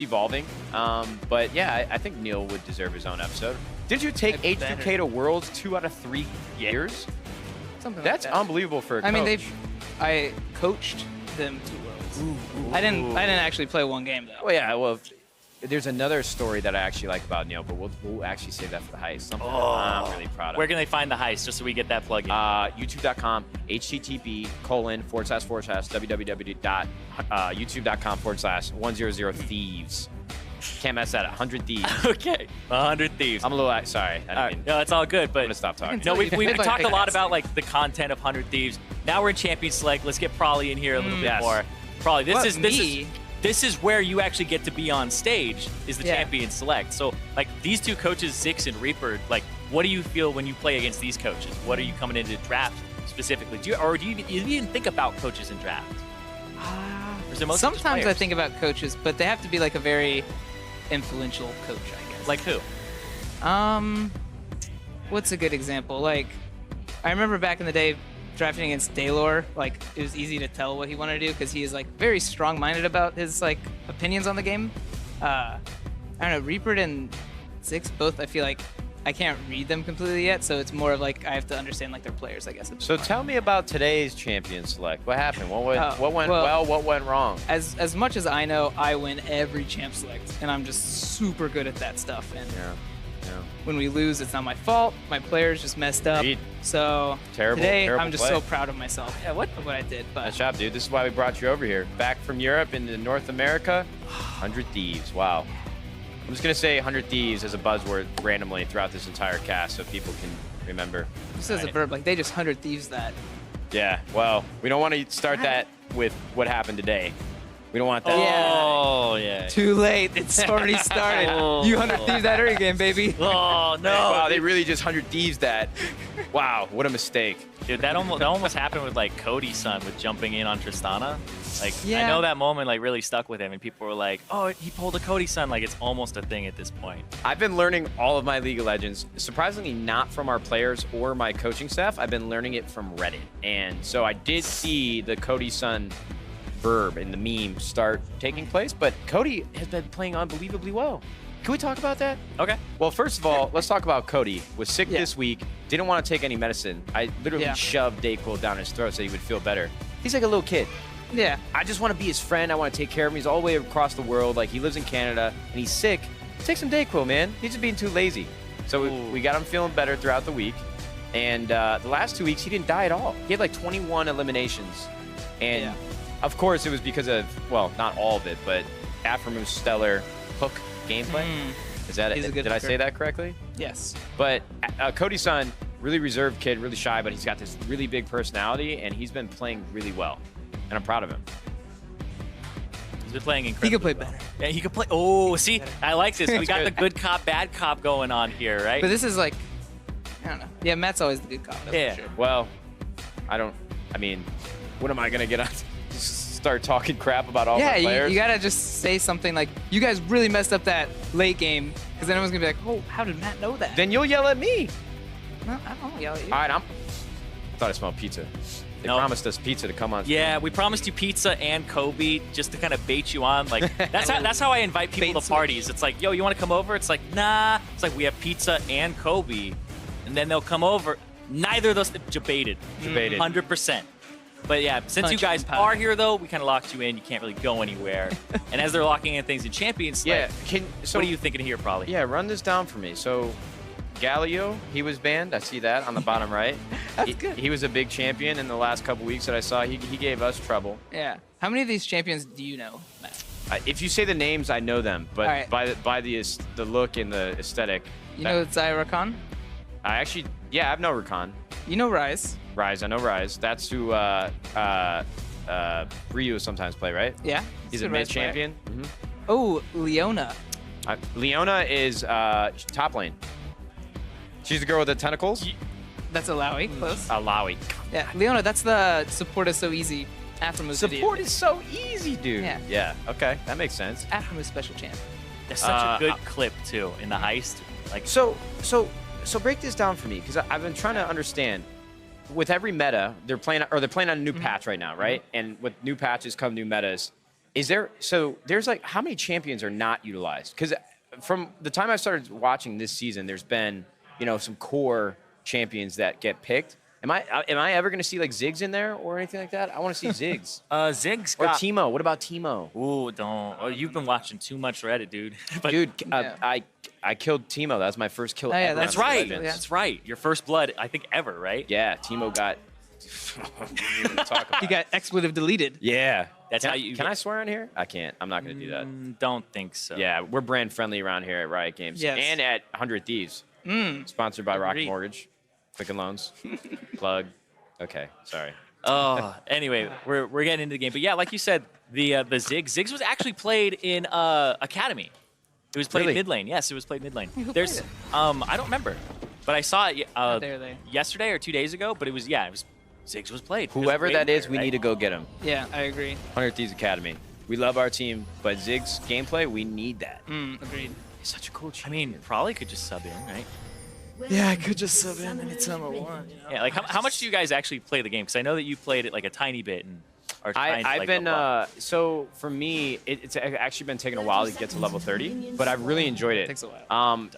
evolving. But yeah, I think Neil would deserve his own episode. Did you take H2K to Worlds 2 out of 3 years? Something That's like that. unbelievable for a coach. I mean, I coached them to Worlds. Ooh. I didn't actually play one game though. Well, yeah. Well, there's another story that I actually like about Neil, but we'll actually save that for the heist. Something I'm really proud of. Where can they find the heist, just so we get that plug in? YouTube.com, http://www.youtube.com/100thieves. Can't mess that up. 100 Thieves. Okay, 100 Thieves. I'm a little sorry. All right. No, it's all good, but I'm gonna stop talking. No, we've Like, talked a lot that's- about like the content of 100 Thieves. Now we're in Champion Select. Let's get Prolly in here a little bit more. Prolly, this is where you actually get to be on stage, is the Champion Select. So like these two coaches, Zix and Reaper, like what do you feel when you play against these coaches? What are you coming into draft specifically? Do you even think about coaches in draft? Or is it mostly just Sometimes I players? think about coaches, but they have to be like a very influential coach, I guess. Like who? What's a good example? Like, I remember back in the day drafting against Daylor, like it was easy to tell what he wanted to do because he is like very strong-minded about his like opinions on the game. I don't know, Reaper and Zix both, I feel like I can't read them completely yet, so it's more of like I have to understand like their players, I guess. So tell me about today's Champion Select. What happened? What went well? What went wrong? As much as I know, I win every champ select, and I'm just super good at that stuff. And when we lose, it's not my fault. My players just messed up. Indeed. So Terrible I'm just play. so proud of myself. Yeah, what I did. But Nice job, dude. This is why we brought you over here. Back from Europe into North America. 100 Thieves. Wow. I'm just going to say 100 Thieves as a buzzword randomly throughout this entire cast so people can remember. just as a verb, like they just 100 Thieves that. Yeah, well, we don't want to start that with what happened today. We don't want that. Oh, yeah. Too late. It's already started. You 100 Thieves that early game, baby. Oh, no. Wow, they really just 100 Thieves that. Wow, what a mistake. Dude, that almost happened with like Cody's son with jumping in on Tristana. Like, Yeah. I know that moment like really stuck with him, and people were like, "Oh, he pulled a Cody son." Like, it's almost a thing at this point. I've been learning all of my League of Legends, surprisingly not from our players or my coaching staff. I've been learning it from Reddit. And so I did see the Cody son verb in the meme start taking place, but Cody has been playing unbelievably well. Can we talk about that? Okay. Well, first of all, let's talk about Cody. Was sick this week, didn't want to take any medicine. I literally shoved Dayquil down his throat so he would feel better. He's like a little kid. Yeah. I just want to be his friend. I want to take care of him. He's all the way across the world. Like, he lives in Canada, and he's sick. Take some Dayquil, man. He's just being too lazy. So we got him feeling better throughout the week. And the last 2 weeks, he didn't die at all. He had like 21 eliminations. And of course, it was because of, well, not all of it, but Aframu's stellar hook gameplay. Is that it? Did I say that correctly? Yes. But Cody's son, really reserved kid, really shy, but he's got this really big personality, and he's been playing really well. And I'm proud of him. He's been playing incredibly He could play well. better. Yeah, he could play. Oh, see, I like this. We got the good cop, bad cop going on here, right? But this is like, I don't know. Yeah, Matt's always the good cop. That's for sure. Well, I mean, what am I going to get on? Start talking crap about all my players? You gotta just say something like, you guys really messed up that late game, because then everyone's gonna be like, oh, how did Matt know that? Then you'll yell at me. No, I don't yell at you. All right, I thought I smelled pizza. They promised us pizza to come on. Yeah, we promised you pizza and Kobe just to kind of bait you on. Like, that's how I invite people to parties. It's like, yo, you want to come over? It's like, nah. It's like, we have pizza and Kobe, and then they'll come over. Neither of those debated. 100%. But yeah, since you guys are here, though, we kind of locked you in. You can't really go anywhere. And as they're locking in things in Champions, what are you thinking here, probably? Yeah, run this down for me. So, Galio, he was banned. I see that on the bottom right. That's good. He was a big champion in the last couple weeks that I saw. He gave us trouble. Yeah. How many of these champions do you know, Matt? If you say the names, I know them. But by the look and the aesthetic. You know Xayah Rakan? I actually, yeah, I know Rakan. You know Ryze? Ryze, I know Ryze. That's who Ryu sometimes play, right? Yeah. He's a mid champion. Oh, Leona. Leona is top lane. She's the girl with the tentacles. That's Alawi. Close. Alawi. Yeah, Leona. That's the support is so easy. Aframu's support is so easy, dude. Yeah. Yeah. Okay, that makes sense. Aframu's special champ. That's such a good clip too in the heist. Like so break this down for me, because I've been trying to understand. With every meta, they're playing on a new patch right now, right? And with new patches come new metas. Is there, so there's like, how many champions are not utilized? Because from the time I started watching this season, there's been, you know, some core champions that get picked. Am I ever going to see like Ziggs in there or anything like that? I want to see Ziggs. Ziggs or got... Teemo. What about Teemo? Ooh, don't. Oh, you've been watching too much Reddit, dude. But, dude, I killed Teemo. That was my first kill ever. That's right. That's right. Your first blood, I think, ever, right? Yeah, Teemo got... He got expletive deleted. Yeah. That's how you... Can I swear on here? I can't. I'm not going to do that. Don't think so. Yeah, we're brand friendly around here at Riot Games. Yes. And at 100 Thieves. Sponsored by Rocket Mortgage. Quicken Loans. Plug. Okay, sorry. Oh, anyway, we're getting into the game. But yeah, like you said, the Ziggs was actually played in Academy. It was played mid lane. Yes, it was played mid lane. There's I don't remember, but I saw it yesterday or 2 days ago. But it was Ziggs was played. Whoever that is, we need to go get him. Yeah, I agree. 100 Thieves Academy. We love our team, but Ziggs gameplay, we need that. Agreed. He's such a cool team. I mean, Prolly could just sub in, right? Yeah, I could just sub in anytime I want. You know? Yeah, like how much do you guys actually play the game? Because I know that you played it like a tiny bit and are trying I've to, been so for me, it's actually been taking a while to get to level 30, but I've really enjoyed it. It takes a while.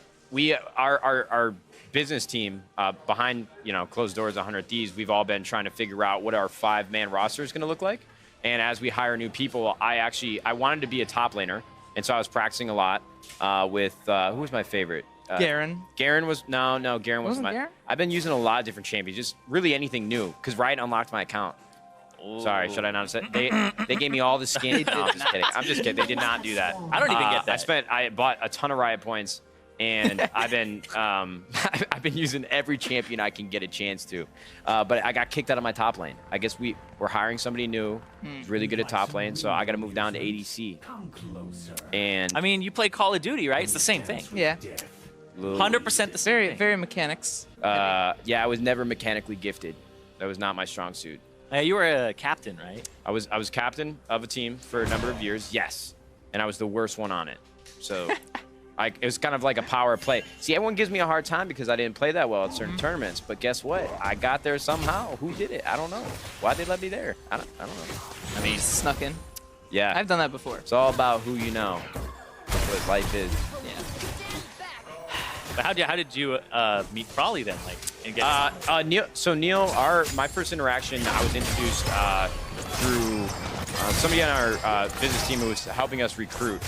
Our business team behind closed doors, 100 Thieves, we've all been trying to figure out what our 5-man roster is going to look like. And as we hire new people, I wanted to be a top laner, and so I was practicing a lot with who was my favorite. Garen. Garen was no. Garen wasn't my. Garen? I've been using a lot of different champions, just really anything new, because Riot unlocked my account. Ooh. Sorry, should I not have said? They gave me all the skin. No, I'm just kidding. I'm just kidding. They did not do that. I don't even get that. I bought a ton of Riot points, and I've been using every champion I can get a chance to. But I got kicked out of my top lane. I guess we're hiring somebody new, who's really good at top lane, so I got to move down to ADC. And I mean, you play Call of Duty, right? It's the same thing. Yeah. 100% the same thing. Very mechanics. Yeah, I was never mechanically gifted. That was not my strong suit. You were a captain, right? I was captain of a team for a number of years, yes. And I was the worst one on it. So it was kind of like a power play. See, everyone gives me a hard time because I didn't play that well at certain tournaments. But guess what? I got there somehow. Who did it? I don't know. Why'd they let me there? I don't know. I mean, snuck in. Yeah. I've done that before. It's all about who you know. That's what life is. Yeah. But how did you meet Prolly then? Like, and get Neil, my first interaction, I was introduced through somebody on our business team who was helping us recruit.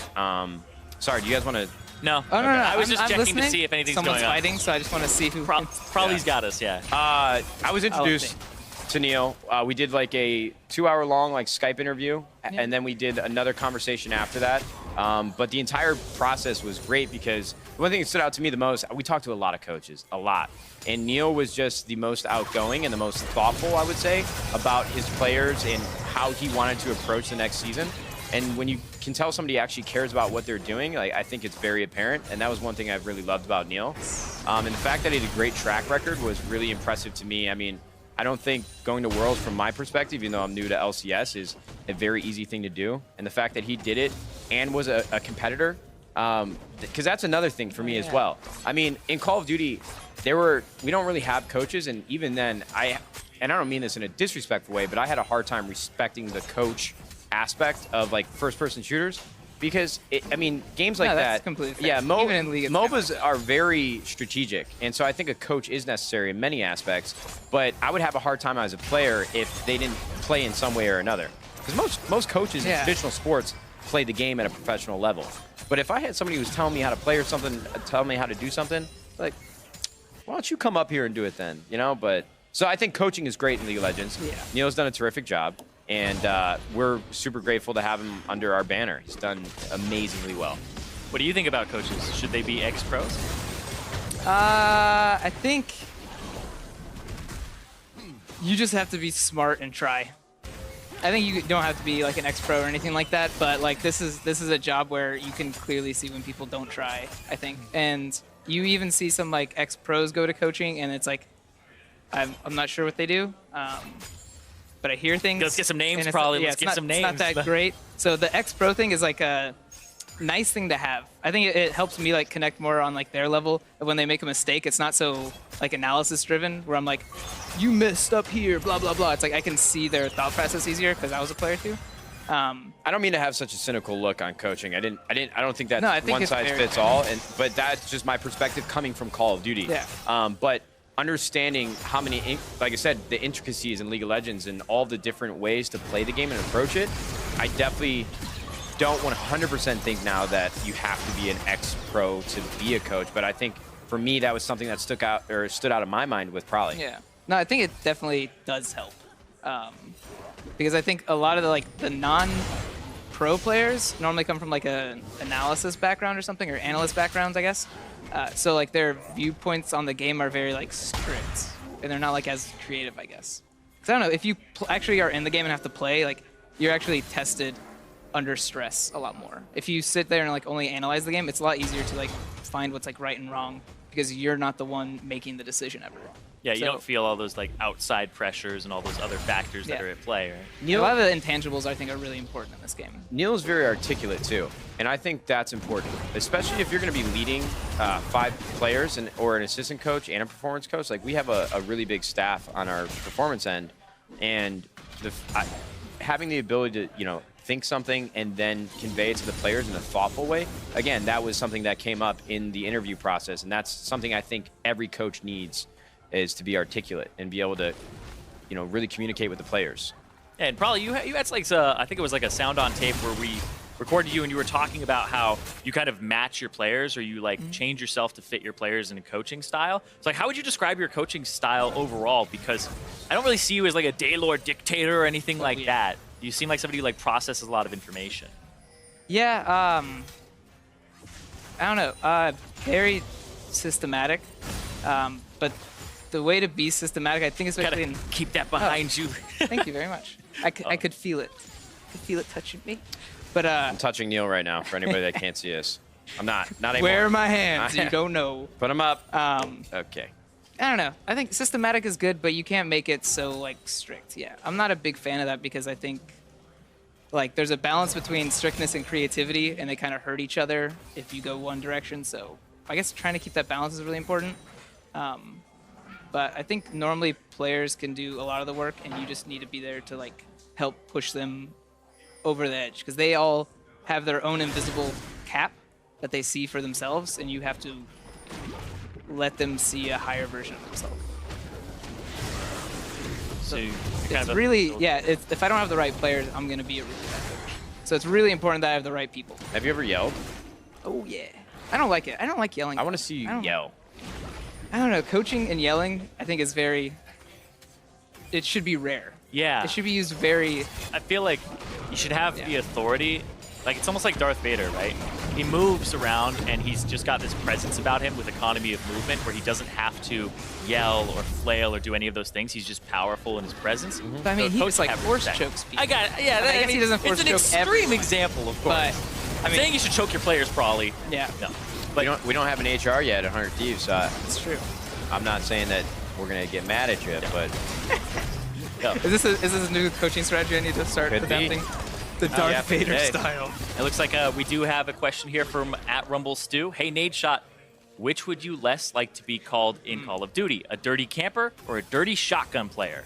Sorry, do you guys want to? No. Oh, no, no. I was just checking listening. to see if anything's Someone's going on. fighting, so I just want to see who. Prolly's got us, yeah. I was introduced to Neil. We did like a 2-hour-long Skype interview, and then we did another conversation after that. But the entire process was great because one thing that stood out to me the most, we talked to a lot of coaches, a lot. And Neil was just the most outgoing and the most thoughtful, I would say, about his players and how he wanted to approach the next season. And when you can tell somebody actually cares about what they're doing, I think it's very apparent. And that was one thing I really loved about Neil. And the fact that he had a great track record was really impressive to me. I mean, I don't think going to Worlds, from my perspective, even though I'm new to LCS, is a very easy thing to do. And the fact that he did it and was a competitor, because that's another thing for me as well. I mean, in Call of Duty, we don't really have coaches, and even then, and I don't mean this in a disrespectful way, but I had a hard time respecting the coach aspect of first-person shooters. Because, games like that's that, completely fair. yeah, Even in League, MOBAs are very strategic, and so I think a coach is necessary in many aspects, but I would have a hard time as a player if they didn't play in some way or another. Because most coaches in traditional sports play the game at a professional level. But if I had somebody who was telling me how to play or something, telling me how to do something, why don't you come up here and do it then, But so I think coaching is great in League of Legends. Yeah. Neil's done a terrific job. And we're super grateful to have him under our banner. He's done amazingly well. What do you think about coaches? Should they be ex-pros? I think you just have to be smart and try. I think you don't have to be an ex-pro or anything like that, but this is a job where you can clearly see when people don't try, I think. And you even see some ex-pros go to coaching, and it's I'm not sure what they do. But I hear things. Let's get some names, probably. Yeah, Let's get some names. It's not that great. So the ex-pro thing is a nice thing to have. I think it helps me connect more on their level. When they make a mistake, it's not so analysis driven, where I'm you messed up here, blah blah blah. It's I can see their thought process easier because I was a player too. I don't mean to have such a cynical look on coaching. I don't think that's No, I think one it's size very fits fair. all. But that's just my perspective coming from Call of Duty. Yeah. But understanding how many, like I said, the intricacies in League of Legends and all the different ways to play the game and approach it, I definitely don't 100% think now that you have to be an ex-pro to be a coach. But I think for me, that was something that stood out of my mind with Prolly. Yeah. No, I think it definitely does help. Because I think a lot of the non-pro players normally come from like an analysis background or something, or analyst backgrounds, I guess. So like their viewpoints on the game are very like strict, and they're not like as creative, I guess. Because I don't know, if you actually are in the game and have to play, like you're actually tested under stress a lot more. If you sit there and like only analyze the game, it's a lot easier to like find what's like right and wrong because you're not the one making the decision ever. Yeah, you don't feel all those like outside pressures and all those other factors that are at play, right? A lot of the intangibles I think are really important in this game. Neil's very articulate too, and I think that's important, especially if you're going to be leading 5 players or an assistant coach and a performance coach. Like we have a really big staff on our performance end, and having the ability to think something and then convey it to the players in a thoughtful way. Again, that was something that came up in the interview process, and that's something I think every coach needs, is to be articulate and be able to, really communicate with the players. And probably you had like I think it was like a sound on tape where we recorded you and you were talking about how you kind of match your players, or you like change yourself to fit your players in a coaching style. So like, how would you describe your coaching style overall? Because I don't really see you as like a Daylord dictator or anything like that. You seem like somebody who like processes a lot of information. Yeah, I don't know. Very systematic, but the way to be systematic, I think, especially Gotta keep that behind you. Thank you very much. I could feel it. I could feel it touching me. But I'm touching Neil right now. For anybody that can't see us, I'm not anymore. Where are my hands? You don't know. Put them up. Okay. I don't know. I think systematic is good, but you can't make it so like strict. Yeah, I'm not a big fan of that because I think like there's a balance between strictness and creativity, and they kind of hurt each other if you go one direction. So I guess trying to keep that balance is really important. But I think normally players can do a lot of the work, and you just need to be there to like help push them over the edge, because they all have their own invisible cap that they see for themselves, and you have to let them see a higher version of themselves. So It's really, if I don't have the right players, I'm going to be a really bad coach. So it's really important that I have the right people. Have you ever yelled? Oh, yeah. I don't like it. I don't like yelling. I want to see you yell. I don't know. Coaching and yelling, I think, is very... It should be rare. Yeah. It should be used very... I feel like you should have the authority. Like, it's almost like Darth Vader, right? He moves around, and he's just got this presence about him with economy of movement where he doesn't have to yell or flail or do any of those things. He's just powerful in his presence. But I mean, he just, like, force respect. chokes people. I got it. Yeah, I guess he doesn't force it's an choke extreme everyone. example, of course. But, I mean... Saying you should choke your players, probably. Yeah. No. But we don't have an HR yet at 100 Thieves. That's true. I'm not saying that we're going to get mad at you, but... Is this a new coaching strategy I need to start adapting? The Darth Vader style. It looks like we do have a question here from @RumbleStew. Hey, Nadeshot, which would you less like to be called in Call of Duty? A dirty camper or a dirty shotgun player?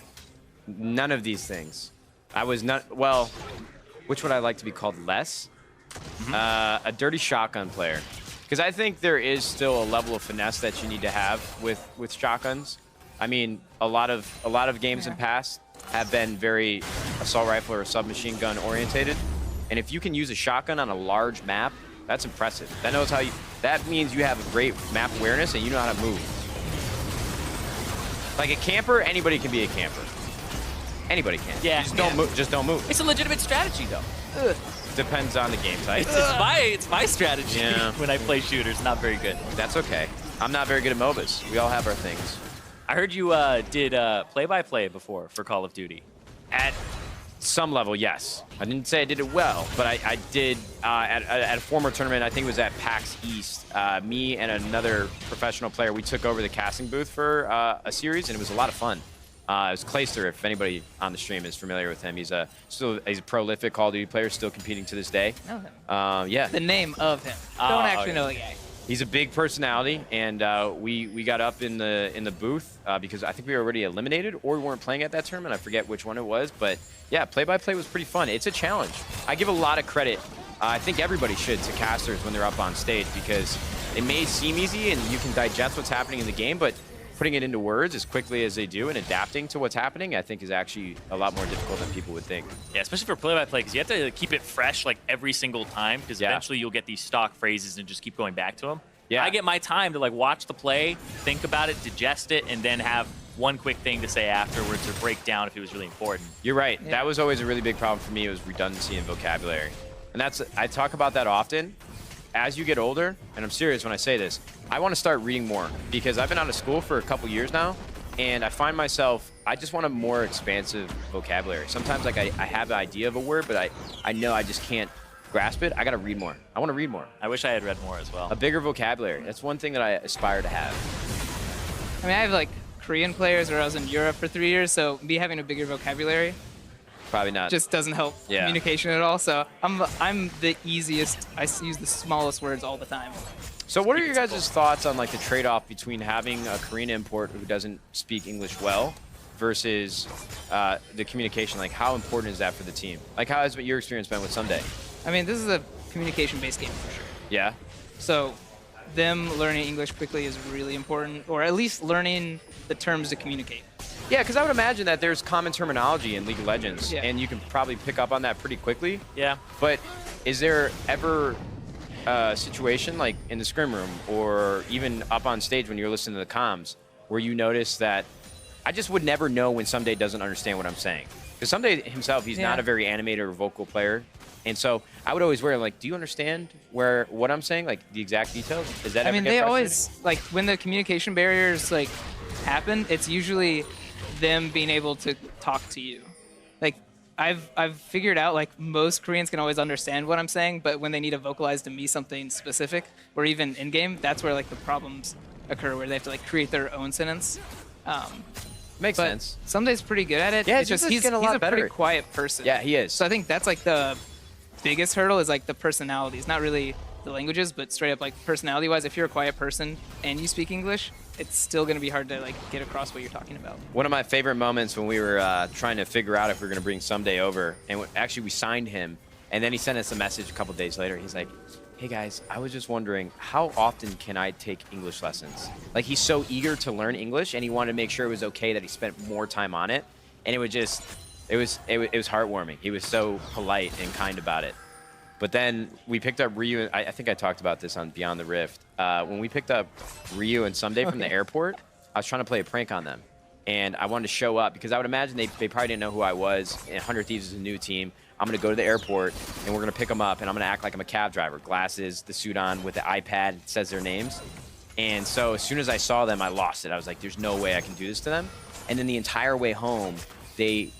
None of these things. I was not... Well, which would I like to be called less? A dirty shotgun player. Because I think there is still a level of finesse that you need to have with shotguns. I mean, a lot of games in past have been very assault rifle or submachine gun orientated, and if you can use a shotgun on a large map, that's impressive. That means you have a great map awareness and you know how to move. Like a camper, anybody can be a camper. Anybody can. Yeah. Just don't move. It's a legitimate strategy, though. Depends on the game type. It's my strategy when I play shooters. Not very good. That's okay. I'm not very good at MOBAs. We all have our things. I heard you did play-by-play before for Call of Duty. At some level, yes. I didn't say I did it well, but I did at a former tournament. I think it was at PAX East. Me and another professional player, we took over the casting booth for a series, and it was a lot of fun. It was Clayster, if anybody on the stream is familiar with him. He's a prolific Call of Duty player, still competing to this day. Know him. Yeah. The name of him. Don't actually know the guy. He's a big personality, and we got up in the booth because I think we were already eliminated, or we weren't playing at that tournament. I forget which one it was, but yeah, play-by-play was pretty fun. It's a challenge. I give a lot of credit. I think everybody should to casters when they're up on stage, because it may seem easy and you can digest what's happening in the game, but putting it into words as quickly as they do and adapting to what's happening, I think is actually a lot more difficult than people would think. Yeah, especially for play-by-play, because you have to keep it fresh like every single time, because eventually you'll get these stock phrases and just keep going back to them. Yeah. I get my time to like watch the play, think about it, digest it, and then have one quick thing to say afterwards or break down if it was really important. You're right. Yeah. That was always a really big problem for me. It was redundancy in vocabulary. And I talk about that often. As you get older, and I'm serious when I say this, I want to start reading more, because I've been out of school for a couple years now, and I find myself, I just want a more expansive vocabulary. Sometimes like I have an idea of a word, but I know I just can't grasp it. I got to read more. I want to read more. I wish I had read more as well. A bigger vocabulary. That's one thing that I aspire to have. I mean, I have like Korean players where I was in Europe for 3 years, so me having a bigger vocabulary probably not. Just doesn't help communication at all. So I'm the easiest. I use the smallest words all the time. So what are your guys' thoughts on like the trade-off between having a Korean import who doesn't speak English well versus the communication? Like, how important is that for the team? Like, how has your experience been with Someday? I mean, this is a communication-based game for sure. Yeah. So them learning English quickly is really important, or at least learning the terms to communicate. Yeah, because I would imagine that there's common terminology in League of Legends, and you can probably pick up on that pretty quickly. Yeah. But is there ever a situation like in the scrim room or even up on stage when you're listening to the comms where you notice that I just would never know when Someday doesn't understand what I'm saying? Because Someday himself, he's not a very animated or vocal player. And so I would always worry, like, do you understand what I'm saying? Like, the exact details? Is that I mean, they always, like, when the communication barriers, like, happen, it's usually them being able to talk to you. Like, I've figured out, like, most Koreans can always understand what I'm saying, but when they need to vocalize to me something specific, or even in-game, that's where, like, the problems occur, where they have to, like, create their own sentence. Makes sense. Someday's pretty good at it. Yeah, it's just he's a pretty quiet person. Yeah, he is. So I think that's, like, the biggest hurdle is, like, the personalities. Not really the languages, but straight up, like, personality-wise, if you're a quiet person and you speak English, it's still going to be hard to, like, get across what you're talking about. One of my favorite moments when we were trying to figure out if we were going to bring Someday over, and actually we signed him, and then he sent us a message a couple days later. He's like, hey guys, I was just wondering, how often can I take English lessons? Like, he's so eager to learn English, and he wanted to make sure it was okay that he spent more time on it, and it was heartwarming. He was so polite and kind about it. But then we picked up Ryu. I think I talked about this on Beyond the Rift. When we picked up Ryu and Someday from the airport, I was trying to play a prank on them. And I wanted to show up because I would imagine they probably didn't know who I was. And 100 Thieves is a new team. I'm going to go to the airport, and we're going to pick them up, and I'm going to act like I'm a cab driver. Glasses, the suit on with the iPad, it says their names. And so as soon as I saw them, I lost it. I was like, there's no way I can do this to them. And then the entire way home, they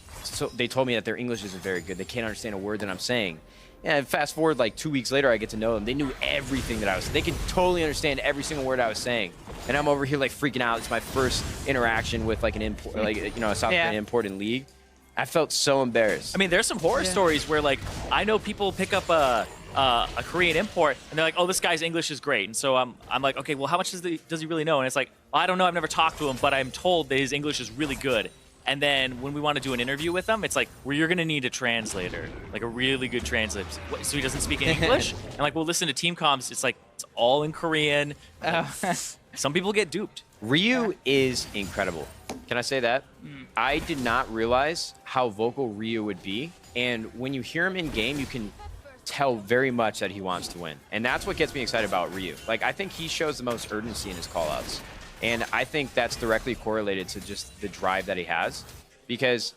told me that their English isn't very good. They can't understand a word that I'm saying. And fast forward like 2 weeks later, I get to know them. They knew everything that I was saying. They could totally understand every single word I was saying. And I'm over here like freaking out. It's my first interaction with like an import, like, you know, a South Korean import in League. I felt so embarrassed. I mean, there's some horror stories where like I know people pick up a Korean import and they're like, oh, this guy's English is great. And so I'm like, okay, well, how much does he really know? And it's like, I don't know. I've never talked to him, but I'm told that his English is really good. And then when we want to do an interview with him, it's like, well, you're going to need a translator, like a really good translator. So he doesn't speak English? And like, we'll listen to team comms. It's like, it's all in Korean. Some people get duped. Ryu is incredible. Can I say that? I did not realize how vocal Ryu would be. And when you hear him in game, you can tell very much that he wants to win. And that's what gets me excited about Ryu. Like, I think he shows the most urgency in his callouts. And I think that's directly correlated to just the drive that he has. Because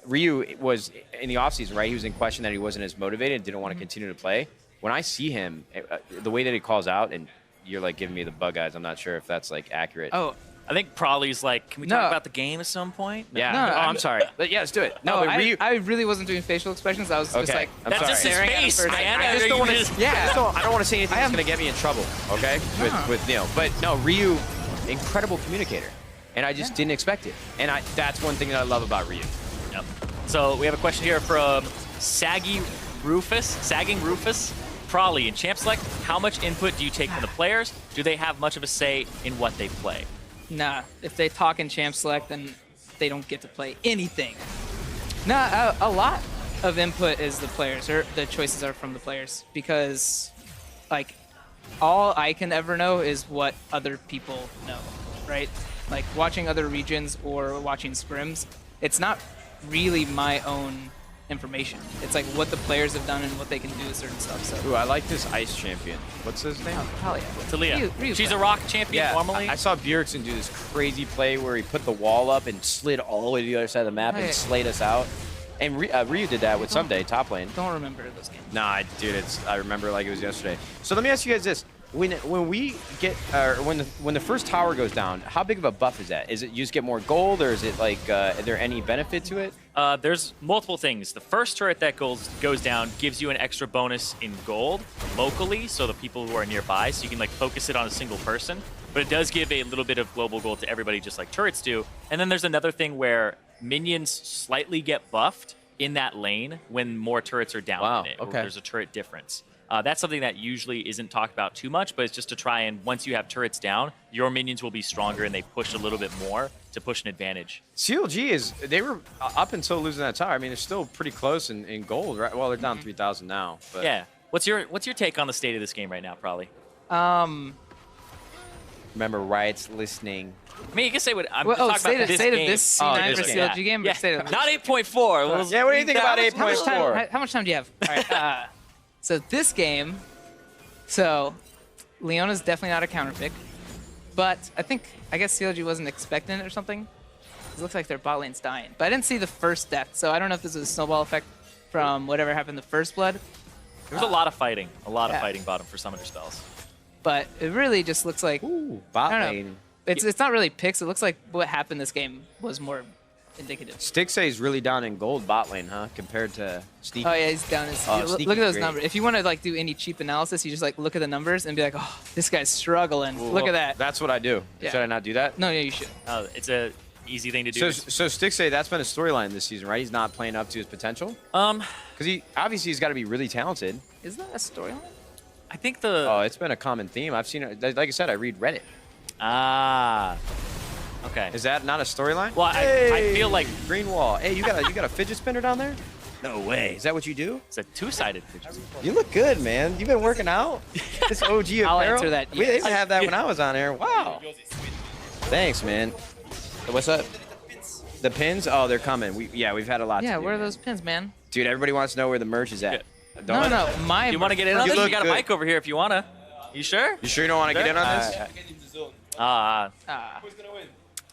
Ryu was, in the offseason, right, he was in question that he wasn't as motivated, didn't want to continue to play. When I see him, the way that he calls out, and you're like giving me the bug eyes, I'm not sure if that's like accurate. Oh, I think Prolly's like, can we talk about the game at some point? Yeah. No, I'm sorry. But yeah, let's do it. No, but Ryu, I really wasn't doing facial expressions. I was just like, that's just his face, man. I just don't want to. Yeah. I don't want to say anything that's gonna get me in trouble. Okay. With you know, but no, Ryu, incredible communicator, and I just didn't expect it. And that's one thing that I love about Ryu. Yep. So we have a question here from Sagging Rufus. Prolly, in Champ Select, how much input do you take from the players? Do they have much of a say in what they play? Nah, if they talk in Champ Select, then they don't get to play anything. Nah, a lot of input is the players, or the choices are from the players, because like all I can ever know is what other people know, right? Like watching other regions or watching scrims, it's not really my own information. It's like what the players have done and what they can do with certain stuff. So. Ooh, I like this ice champion. What's his name? Taliyah. Taliyah. She's a rock champion normally. I saw Bjergsen do this crazy play where he put the wall up and slid all the way to the other side of the map and slayed us out. And Ryu did that with Someday, top lane. Don't remember those games. Nah, dude, I remember like it was yesterday. So let me ask you guys this: when we get when the first tower goes down, how big of a buff is that? Is it you just get more gold, or is it like is there any benefit to it? There's multiple things. The first turret that goes down gives you an extra bonus in gold locally, so the people who are nearby, so you can like focus it on a single person. But it does give a little bit of global gold to everybody, just like turrets do. And then there's another thing where minions slightly get buffed in that lane when more turrets are down in it. Okay. There's a turret difference. That's something that usually isn't talked about too much, but it's just to try and, once you have turrets down, your minions will be stronger and they push a little bit more to push an advantage. CLG they were up until losing that tower. I mean, they're still pretty close in gold, right? Well, they're down 3,000 now. But. Yeah. What's your take on the state of this game right now, Prolly? Remember, Riot's listening. I mean, you can say what I'm talking about this state game. of this C9 versus CLG game. Yeah. State of Not 8.4. Yeah, what do you think about 8.4? How much time do you have? All right. So this game, Leona's definitely not a counter pick, but I guess CLG wasn't expecting it or something. It looks like their bot lane's dying, but I didn't see the first death, so I don't know if this is a snowball effect from whatever happened the first blood. There was a lot of fighting, fighting bottom for summoner spells. But it really just looks like Bot I don't lane. know. It's not really picks. It looks like what happened this game was more indicative. Stixxay is really down in gold bot lane, huh? Compared to Sneaky. Oh yeah, he's down. Look at those numbers. If you want to like do any cheap analysis, you just like look at the numbers and be like, oh, this guy's struggling. Well, look at that. That's what I do. Yeah. Should I not do that? No, yeah, you should. It's a easy thing to do. So Stixxay, that's been a storyline this season, right? He's not playing up to his potential. Because he's got to be really talented. Is that a storyline? I think the Oh, it's been a common theme. I've seen it. Like I said, I read Reddit. Okay. Is that not a storyline? Well, I feel like green wall. Hey, you got a fidget spinner down there? No way. Is that what you do? it's a two-sided fidget spinner. You look good, man. You been working out? This OG apparel? I'll answer that, We yes. didn't have that when I was on air. Wow. Thanks, man. What's up? The pins? Oh, they're coming. We've had a lot. Yeah, to do, where are man. those pins, man? Dude, everybody wants to know where the merch is at. No, my. You want to get in on You this? look We got a good. mic over here if you want to. You sure? You sure you don't want to get in on this?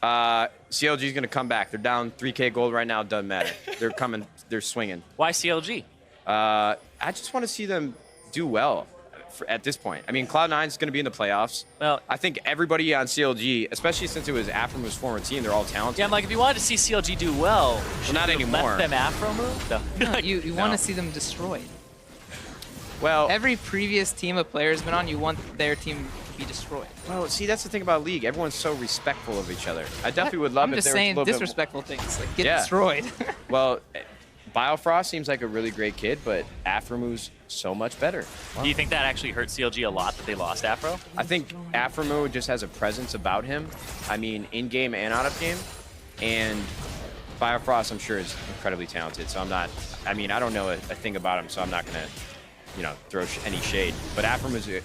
CLG's going to come back. They're down 3K gold right now. Doesn't matter. They're coming. They're swinging. Why CLG? I just want to see them do well at this point. I mean, Cloud9 is going to be in the playoffs. Well, I think everybody on CLG, especially since it was Afromov's former team, they're all talented. yeah, I'm like, if you wanted to see CLG do well, should not you have anymore. Let them Afro move? No. No, you want No. to see them destroyed. Well, Every previous team of players been on, you want their team to be destroyed. see, that's the thing about League. Everyone's so respectful of each other. I definitely would love I'm if just there was a saying little bit disrespectful things, like get Yeah. destroyed. Well, Biofrost seems like a really great kid, but Afromov's so much better. Do you think that actually hurt CLG a lot that they lost Afro? I think Afromove just has a presence about him. I mean, in-game and out-of-game. And Biofrost, I'm sure, is incredibly talented. So I don't know a thing about him, so I'm not going to, throw any shade. But Afromove,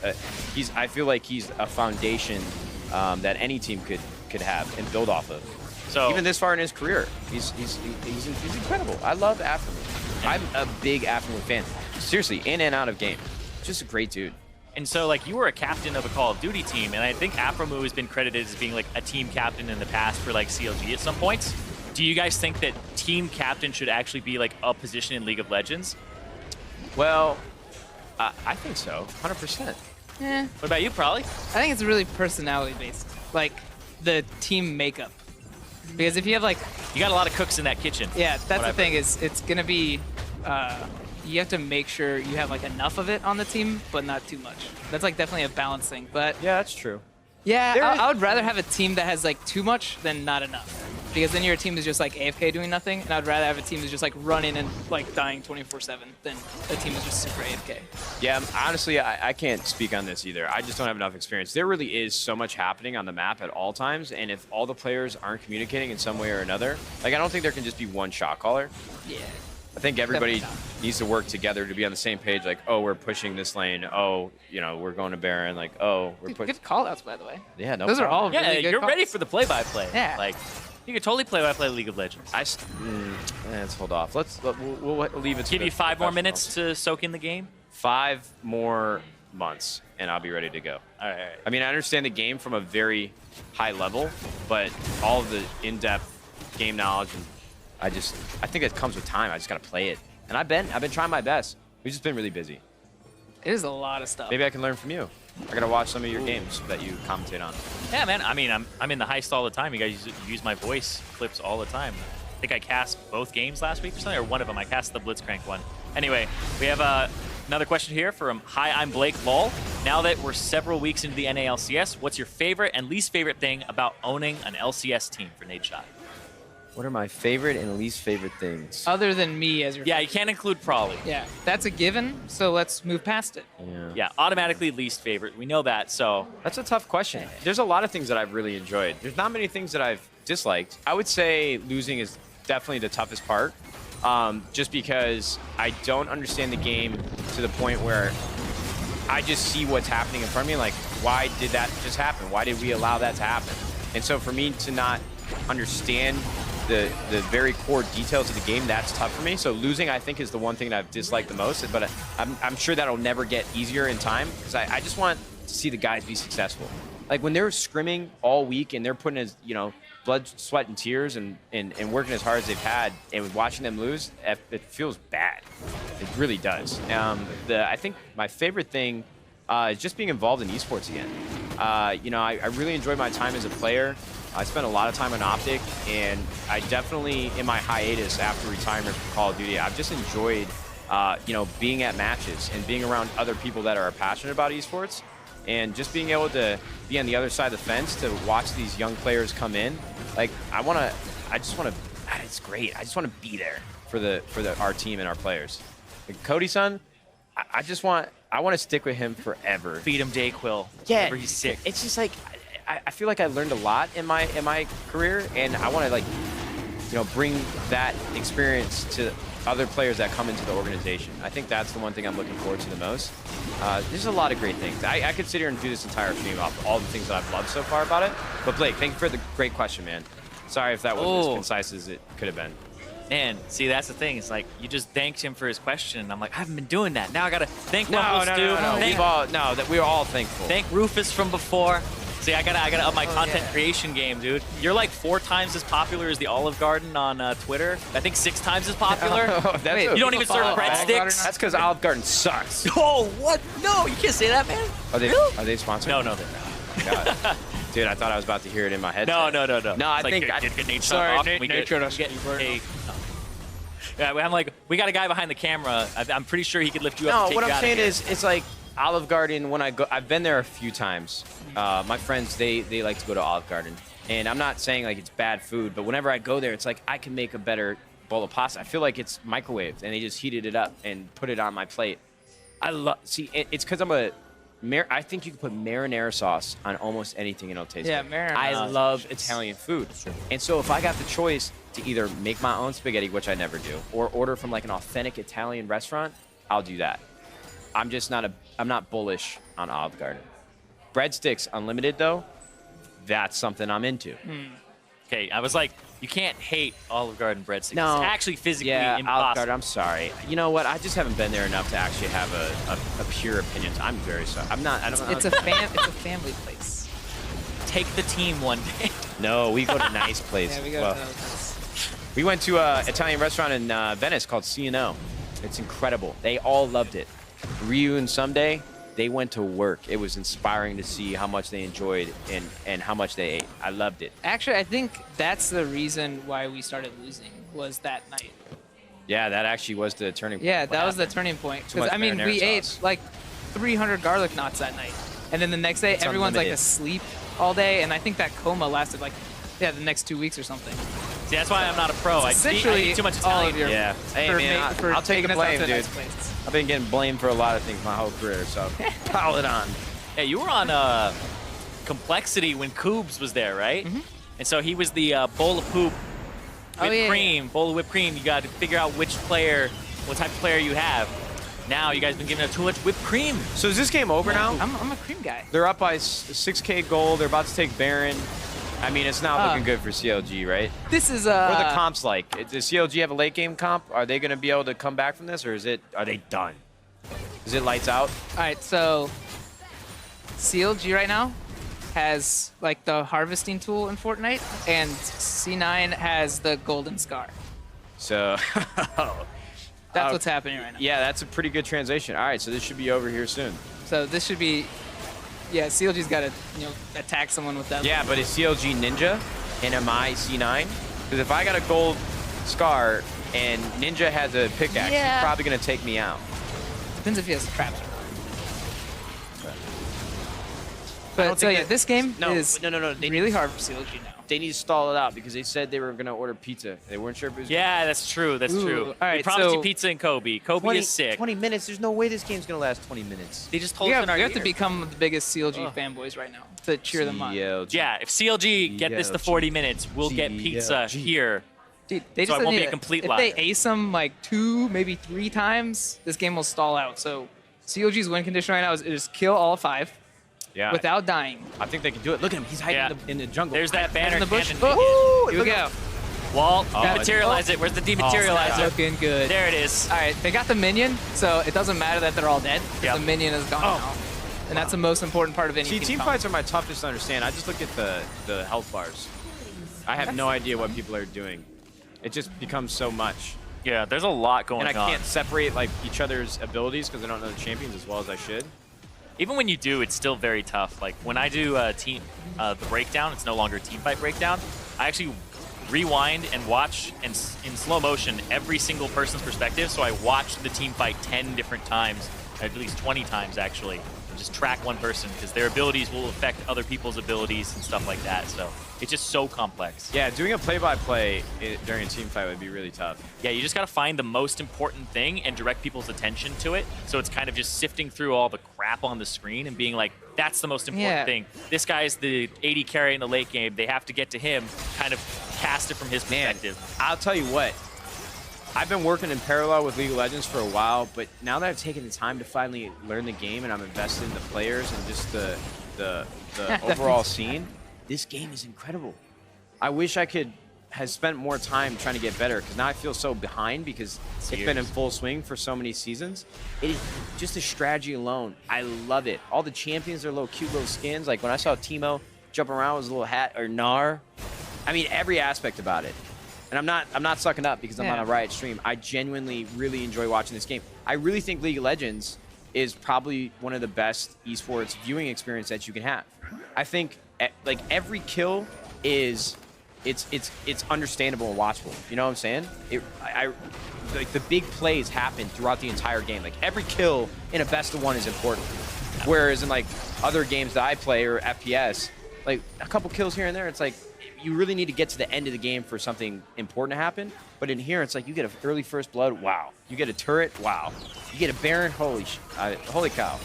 I feel like he's a foundation that any team could have and build off of. So Even this far in his career, he's incredible. I love Afromove. I'm a big Afromove fan. Seriously, in and out of game. Just a great dude. And so, like, you were a captain of a Call of Duty team, and I think Afromu has been credited as being, like, a team captain in the past for, like, CLG at some points. Do you guys think that team captain should actually be, like, a position in League of Legends? Well, I think so, 100%. Eh, What about you, Prolly? I think it's really personality based, like the team makeup. Because if you have like, You got a lot of cooks in that kitchen. yeah, that's Whatever. the thing is it's gonna be, you have to make sure you have like enough of it on the team, but not too much. That's like definitely a balance thing. But Yeah, that's true. yeah, There is- I would rather have a team that has like too much than not enough. because then your team is just like AFK doing nothing, and I'd rather have a team that's just like running and like dying 24/7 than a team that's just super AFK. Yeah, honestly, I can't speak on this either. I just don't have enough experience. There really is so much happening on the map at all times, and if all the players aren't communicating in some way or another, like I don't think there can just be one shot caller. Yeah. I think everybody needs to work together to be on the same page. Like, oh, we're pushing this lane. Oh, you know, we're going to Baron. Like, oh, we're pushing. Good call-outs, by the way. Yeah, no Those problem. are all really good you're calls. ready for the play-by-play. Yeah. Like, you could totally play-by-play League of Legends. Let's hold off. We'll leave it to Give the you 5 more professionals. minutes to soak in the game. 5 more months, and I'll be ready to go. All right. I mean, I understand the game from a very high level, but all of the in-depth game knowledge, and I think it comes with time. I just got to play it. And I've been trying my best. We've just been really busy. It is a lot of stuff. Maybe I can learn from you. I gotta watch some of your games that you commentate on. Yeah, man. I mean, I'm in the heist all the time. You guys use my voice clips all the time. I think I cast both games last week or something, or one of them. I cast the Blitzcrank one. Anyway, we have another question here from Hi, I'm Blake Lol. Now that we're several weeks into the NALCS, what's your favorite and least favorite thing about owning an LCS team for Nadeshot? What are my favorite and least favorite things? Other than me as your Yeah, you can't include Prolly. Yeah, that's a given, so let's move past it. Yeah, automatically least favorite. We know that, so. That's a tough question. There's a lot of things that I've really enjoyed. There's not many things that I've disliked. I would say losing is definitely the toughest part, just because I don't understand the game to the point where I just see what's happening in front of me. Like, why did that just happen? Why did we allow that to happen? And so for me to not understand the very core details of the game, that's tough for me. So losing, I think, is the one thing that I've disliked the most, but I'm sure that'll never get easier in time, because I just want to see the guys be successful. Like when they're scrimming all week and they're putting as, you know, blood, sweat, and tears and working as hard as they've had, and watching them lose, it feels bad. It really does. I think my favorite thing is just being involved in esports again. You know, I really enjoyed my time as a player. I spent a lot of time on Optic, and I definitely, in my hiatus after retirement from Call of Duty, I've just enjoyed, you know, being at matches and being around other people that are passionate about esports, and just being able to be on the other side of the fence to watch these young players come in. Like, it's great. I just want to be there for our team and our players. Like Cody-san, I want to stick with him forever. Feed him Dayquil. Yeah, whenever he's sick. It's just like, I feel like I learned a lot in my career, and I want to, like, you know, bring that experience to other players that come into the organization. I think that's the one thing I'm looking forward to the most. There's a lot of great things. I could sit here and do this entire stream off all the things that I've loved so far about it. But Blake, thank you for the great question, man. Sorry if that wasn't as concise as it could have been. Man, see, that's the thing. It's like, you just thanked him for his question. I'm like, I haven't been doing that. Now I got to thank No. We're all thankful. Thank Rufus from before. See, I gotta up my content creation game, dude. You're like 4 times as popular as the Olive Garden on Twitter. I think 6 times as popular. You don't even serve breadsticks. That's because Olive Garden sucks. Oh, what? No, you can't say that, man. Are they sponsored? No, they're not. God. Dude, I thought I was about to hear it in my head. No. No, I think Yeah, I'm like, we got a guy behind the camera. I'm pretty sure he could lift you up. No, what I'm saying is, it's like Olive Garden. When I've been there a few times. My friends, they like to go to Olive Garden, and I'm not saying like it's bad food, but whenever I go there, it's like I can make a better bowl of pasta. I feel like it's microwaved, and they just heated it up and put it on my plate. It's because I think you can put marinara sauce on almost anything and it'll taste good. Marinara. I love Italian food. And so if I got the choice to either make my own spaghetti, which I never do, or order from like an authentic Italian restaurant, I'll do that. I'm not bullish on Olive Garden. Breadsticks unlimited though, that's something I'm into. Okay, I was like, you can't hate Olive Garden breadsticks. No. It's actually physically impossible. Olive Garden, I'm sorry. You know what? I just haven't been there enough to actually have a pure opinion. I'm very sorry. It's a family place. Take the team one day. No, we go to nice places. Yeah, we go to nice place. We went to an Italian restaurant in Venice called C&O. It's incredible. They all loved it. Ryu and Someday, they went to work. It was inspiring to see how much they enjoyed and how much they ate. I loved it. Actually, I think that's the reason why we started losing, was that night. Yeah, that actually was the turning point. Yeah, that was the turning point. Because, I mean, we ate like 300 garlic knots that night. And then the next day, everyone's like asleep all day. And I think that coma lasted like yeah, the next 2 weeks or something. See, that's why I'm not a pro. I Essentially, eat too much all Italian. of your Yeah. Hey, man, I'll take the taking us out blame, to dude. nice places. I've been getting blamed for a lot of things my whole career, so pile it on. Hey, you were on Complexity when Koobs was there, right? And so he was the bowl of poop, whipped cream, bowl of whipped cream. You got to figure out which player, what type of player you have. Now you guys been giving it too much whipped cream. So is this game over now? I'm a cream guy. They're up by 6K gold. They're about to take Baron. I mean, it's not looking good for CLG, right? This is What are the comps like? Does CLG have a late game comp? Are they going to be able to come back from this, or are they done? Is it lights out? All right, so CLG right now has like the harvesting tool in Fortnite, and C9 has the golden scar. So That's what's happening right now. yeah, that's a pretty good translation. All right, so this should be over here soon. So this should be, yeah, CLG's got to, you know, attack someone with that. Yeah, but is CLG Ninja and am I C9? Because if I got a gold scar and Ninja has a pickaxe, Yeah. he's probably going to take me out. Depends if he has traps. I But don't so think yeah, that- this game no, is no. really hard for CLG now. They need to stall it out because they said they were going to order pizza. They weren't sure if it was Yeah, that's true. That's Ooh, true. all right, we promised so- you pizza and Kobe. Kobe 20, is sick. 20 minutes. There's no way this game's going to last 20 minutes. They just told We us have, in our we have to ear. become the biggest CLG fanboys right now to cheer them on. CLG. Yeah, if CLG get this to 40 minutes, we'll get pizza CLG. here. Dude, they So just it won't need be a to- complete if lie. they ace them like 2, maybe 3 times, this game will stall out. So CLG's win condition right now is just kill all 5 Yeah. without dying. I think they can do it. Look at him. He's hiding Yeah. in the jungle. There's that banner in the bush. cannon. Oh, here we look go. Wall, Oh, dematerialize it. Where's the dematerializer? Looking good. There it is. All right, they got the minion, so it doesn't matter that they're all dead. 'Cause Yep. The minion is gone now. And that's the most important part of any See, team team comp. fights are my toughest to understand. I just look at the health bars. I have no idea what people are doing. It just becomes so much. Yeah, there's a lot going And I on. can't separate like each other's abilities because I don't know the champions as well as I should. Even when you do, it's still very tough. Like when I do the breakdown, it's no longer team fight breakdown. I actually rewind and watch in slow motion every single person's perspective. So I watch the team fight 10 different times, at least 20 times actually, and just track one person because their abilities will affect other people's abilities and stuff like that. So it's just so complex. Yeah, doing a play-by-play during a team fight would be really tough. Yeah, you just got to find the most important thing and direct people's attention to it. So it's kind of just sifting through all the crap on the screen and being like, that's the most important thing. This guy's the AD carry in the late game. They have to get to him, kind of cast it from his perspective. I'll tell you what. I've been working in parallel with League of Legends for a while, but now that I've taken the time to finally learn the game and I'm invested in the players and just the overall scene, this game is incredible. I wish I could have spent more time trying to get better because now I feel so behind because it's been in full swing for so many seasons. It is just the strategy alone. I love it. All the champions are little cute little skins. Like when I saw Teemo jump around with his little hat or Gnar. I mean, every aspect about it. And I'm not sucking up because I'm on a Riot stream. I genuinely really enjoy watching this game. I really think League of Legends is probably one of the best esports viewing experience that you can have. I think like every kill is it's understandable and watchable. You know what I'm saying? Like the big plays happen throughout the entire game. Like every kill in a best of one is important. Whereas in like other games that I play or FPS, like a couple kills here and there, it's like you really need to get to the end of the game for something important to happen. But in here, it's like you get an early first blood, wow. You get a turret, wow. You get a Baron, holy cow.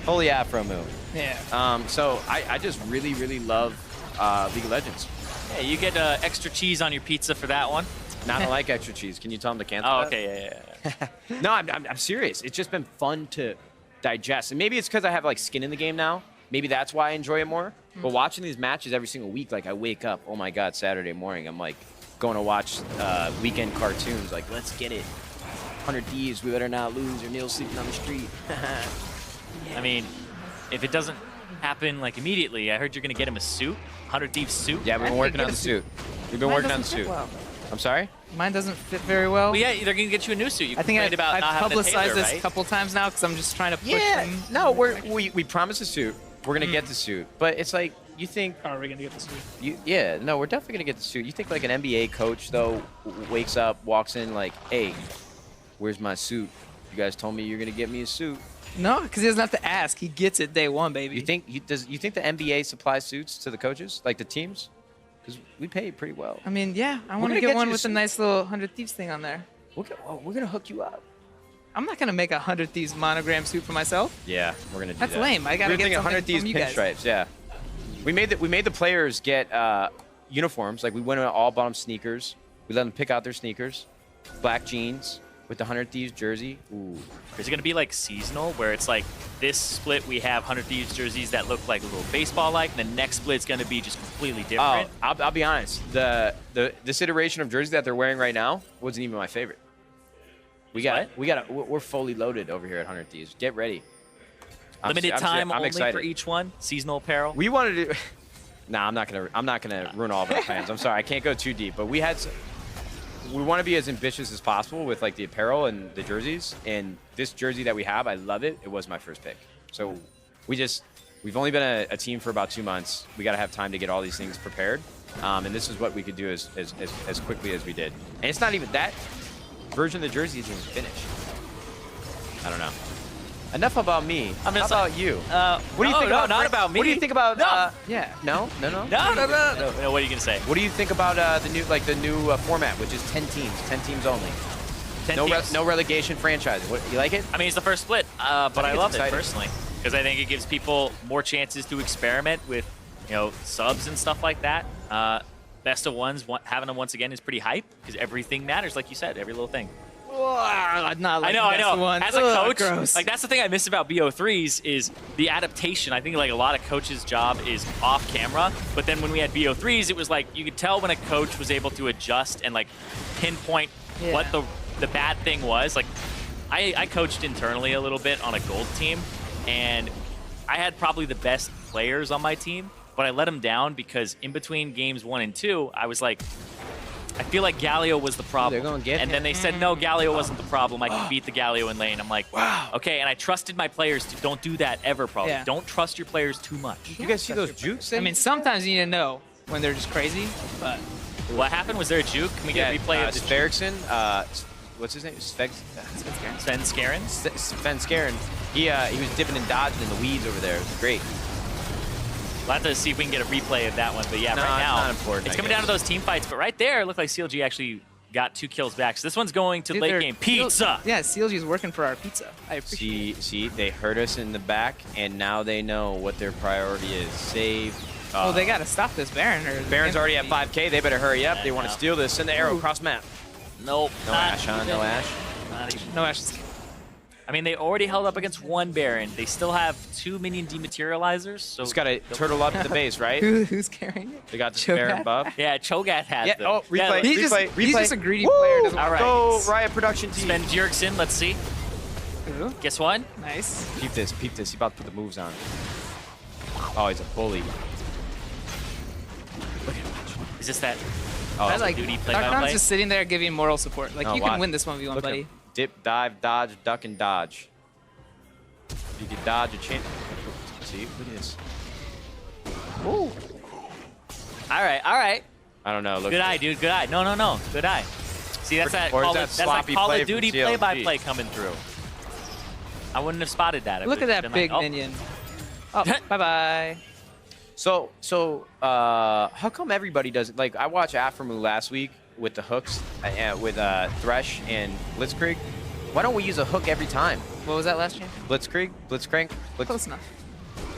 Holy Afro move. Yeah. So I just really, really love League of Legends. Yeah, you get extra cheese on your pizza for that one. Not like extra cheese. Can you tell them to cancel Oh, that? okay, yeah. No, I'm serious. It's just been fun to digest. And maybe it's because I have like skin in the game now. Maybe that's why I enjoy it more. But watching these matches every single week, like I wake up, oh my God, Saturday morning, I'm like going to watch weekend cartoons. Like, let's get it. 100 Thieves, we better not lose, or Neil's sleeping on the street. I mean, if it doesn't happen like immediately, I heard you're gonna get him a suit, 100 Thieves suit. Yeah, we've been working on the suit. We've been working on the suit. Well. I'm sorry? Mine doesn't fit very well. Well, yeah, they're gonna get you a new suit. You I think complained about I've not having the publicized tailor, this right? a couple times now because I'm just trying to push them. No, we promised a suit. We're gonna get the suit, but it's like you think. Are we gonna get this week? No, we're definitely gonna get the suit. You think like an NBA coach though wakes up, walks in like, hey, where's my suit? You guys told me you're gonna get me a suit. No, because he doesn't have to ask. He gets it day one, baby. You think the NBA supplies suits to the coaches, like the teams? because we pay pretty well. I mean, yeah, I want gonna to get get one you with a nice little 100 Thieves thing on there. We're gonna hook you up. I'm not gonna make a 100 Thieves monogram suit for myself. Yeah, we're gonna do That's that. lame. I gotta get something 100 Thieves from you guys. pinstripes. Yeah, we made the players get uniforms. Like we went on all bottom sneakers. We let them pick out their sneakers, black jeans with the 100 Thieves jersey. Ooh. Is it going to be like seasonal, where it's like this split we have 100 Thieves jerseys that look like a little baseball-like, and the next split's going to be just completely different? Oh, I'll be honest. This iteration of jersey that they're wearing right now wasn't even my favorite. We're fully loaded over here at 100 Thieves. Get ready. Limited time I'm only excited. for each one. Seasonal apparel. We wanted to. Nah, I'm not gonna ruin all of our plans. I'm sorry, I can't go too deep. But we want to be as ambitious as possible with like the apparel and the jerseys. And this jersey that we have, I love it. It was my first pick. So we've only been a team for about 2 months. We got to have time to get all these things prepared. And this is what we could do as quickly as we did. And it's not even that version of the jersey isn't even finished. I don't know. Enough about me. How about you? What do you think about? Not about me. What do you think about? No. Yeah. No. No. What are you gonna say? What do you think about the new format, which is 10 teams only? 10 No, teams. no relegation franchising. What, you like it? I mean, it's the first split, but I think it's love it exciting. personally because I think it gives people more chances to experiment with, subs and stuff like that. Best of ones, having them once again is pretty hype because everything matters, like you said, every little thing. Not like I know. One. As a coach, gross. like that's the thing I miss about BO3s is the adaptation. I think like a lot of coaches' job is off camera, but then when we had BO3s, it was like you could tell when a coach was able to adjust and like pinpoint what the bad thing was. Like I coached internally a little bit on a gold team, and I had probably the best players on my team, but I let them down because in between games 1 and 2, I was like, I feel like Galio was the problem. They're gonna get and then they said, no, Galio wasn't the problem. I could beat the Galio in lane. I'm like, wow. Okay, and I trusted my players to don't do that ever, probably. Yeah. Don't trust your players too much. You guys see those jukes? I mean, sometimes you need to know when they're just crazy, but What happened? Was there a juke? Can we get a replay of the Svenskeren, what's his name? Svenskeren? Svenskeren. He was dipping and dodging in the weeds over there. It was great. We'll have to see if we can get a replay of that one. But yeah, No, right it's now, not important, it's I coming guess. down to those team fights. But right there, it looked like CLG actually got 2 kills back. So this one's going to Dude, late they're- game. Pizza! Yeah, CLG is working for our pizza. I appreciate See, they hurt us in the back, and now they know what their priority is. Save. Well, they got to stop this Baron. Or Baron's already at 5K. They better hurry up. They want to know. steal this. Send the arrow across map. Nope. No not Ash, huh? even. No Ash. Not even. No ashes. I mean, they already held up against 1 Baron. They still have 2 minion dematerializers. So Just got to turtle up to the base, right? Who's carrying it? They got the Cho'Gath? Baron buff. yeah, Cho'Gath has Yeah, them. oh, replay. Yeah, He's just, Replay, he's replay. just a greedy Woo! player. Doesn't All right. Go Riot Production team. Sven Jurgensen, let's see. Ooh, Guess what? nice. Peep this. He's about to put the moves on. Oh, he's a bully. Is this that? Oh, I like duty play Darkon's by play? just sitting there giving moral support. Like, Oh, you can watch. win this 1v1, Look at buddy. him. Dip, dive, dodge, duck, and dodge. You can dodge a chance. See, look at this. Ooh. All right. I don't know. Look. Good eye, dude. Good eye. No. Good eye. See, that's that Or is Call, that that's that sloppy Call play of from Duty CLG? play-by-play coming through. I wouldn't have spotted that. I Look at would've that been big like, oh. minion. Oh, bye-bye. So, how come everybody does it? Like, I watched Aframu last week with the hooks, with Thresh and Blitzkrieg. Why don't we use a hook every time? What was that last champion? Blitzcrank. Close enough.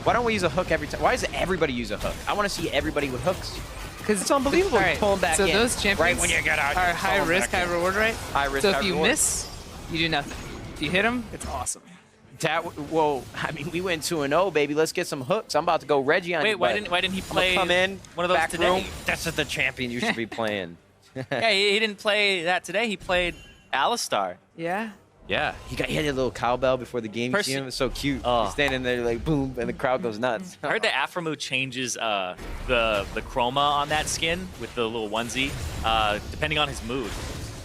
Why don't we use a hook every time? Why does everybody use a hook? I want to see everybody with hooks. Because It's unbelievable. All right, Pull 'em back so in. those champions Right when you get out, are you high pull 'em risk, back high in. reward, right? High risk, so high if you reward. miss, you do nothing. If you hit them, it's awesome. Well, I mean, we went 2-0, baby. Let's get some hooks. I'm about to go Reggie on Wait, you. why bud. didn't he I'm gonna play come in, one of those back today? room. That's just the champion you should be playing. Yeah, he didn't play that today. He played Alistar. Yeah. Yeah, he had a little cowbell before the game. Percy- It was so cute. Oh. He's standing there like boom, and the crowd goes nuts. I heard that Aframu changes the chroma on that skin with the little onesie, depending on his mood.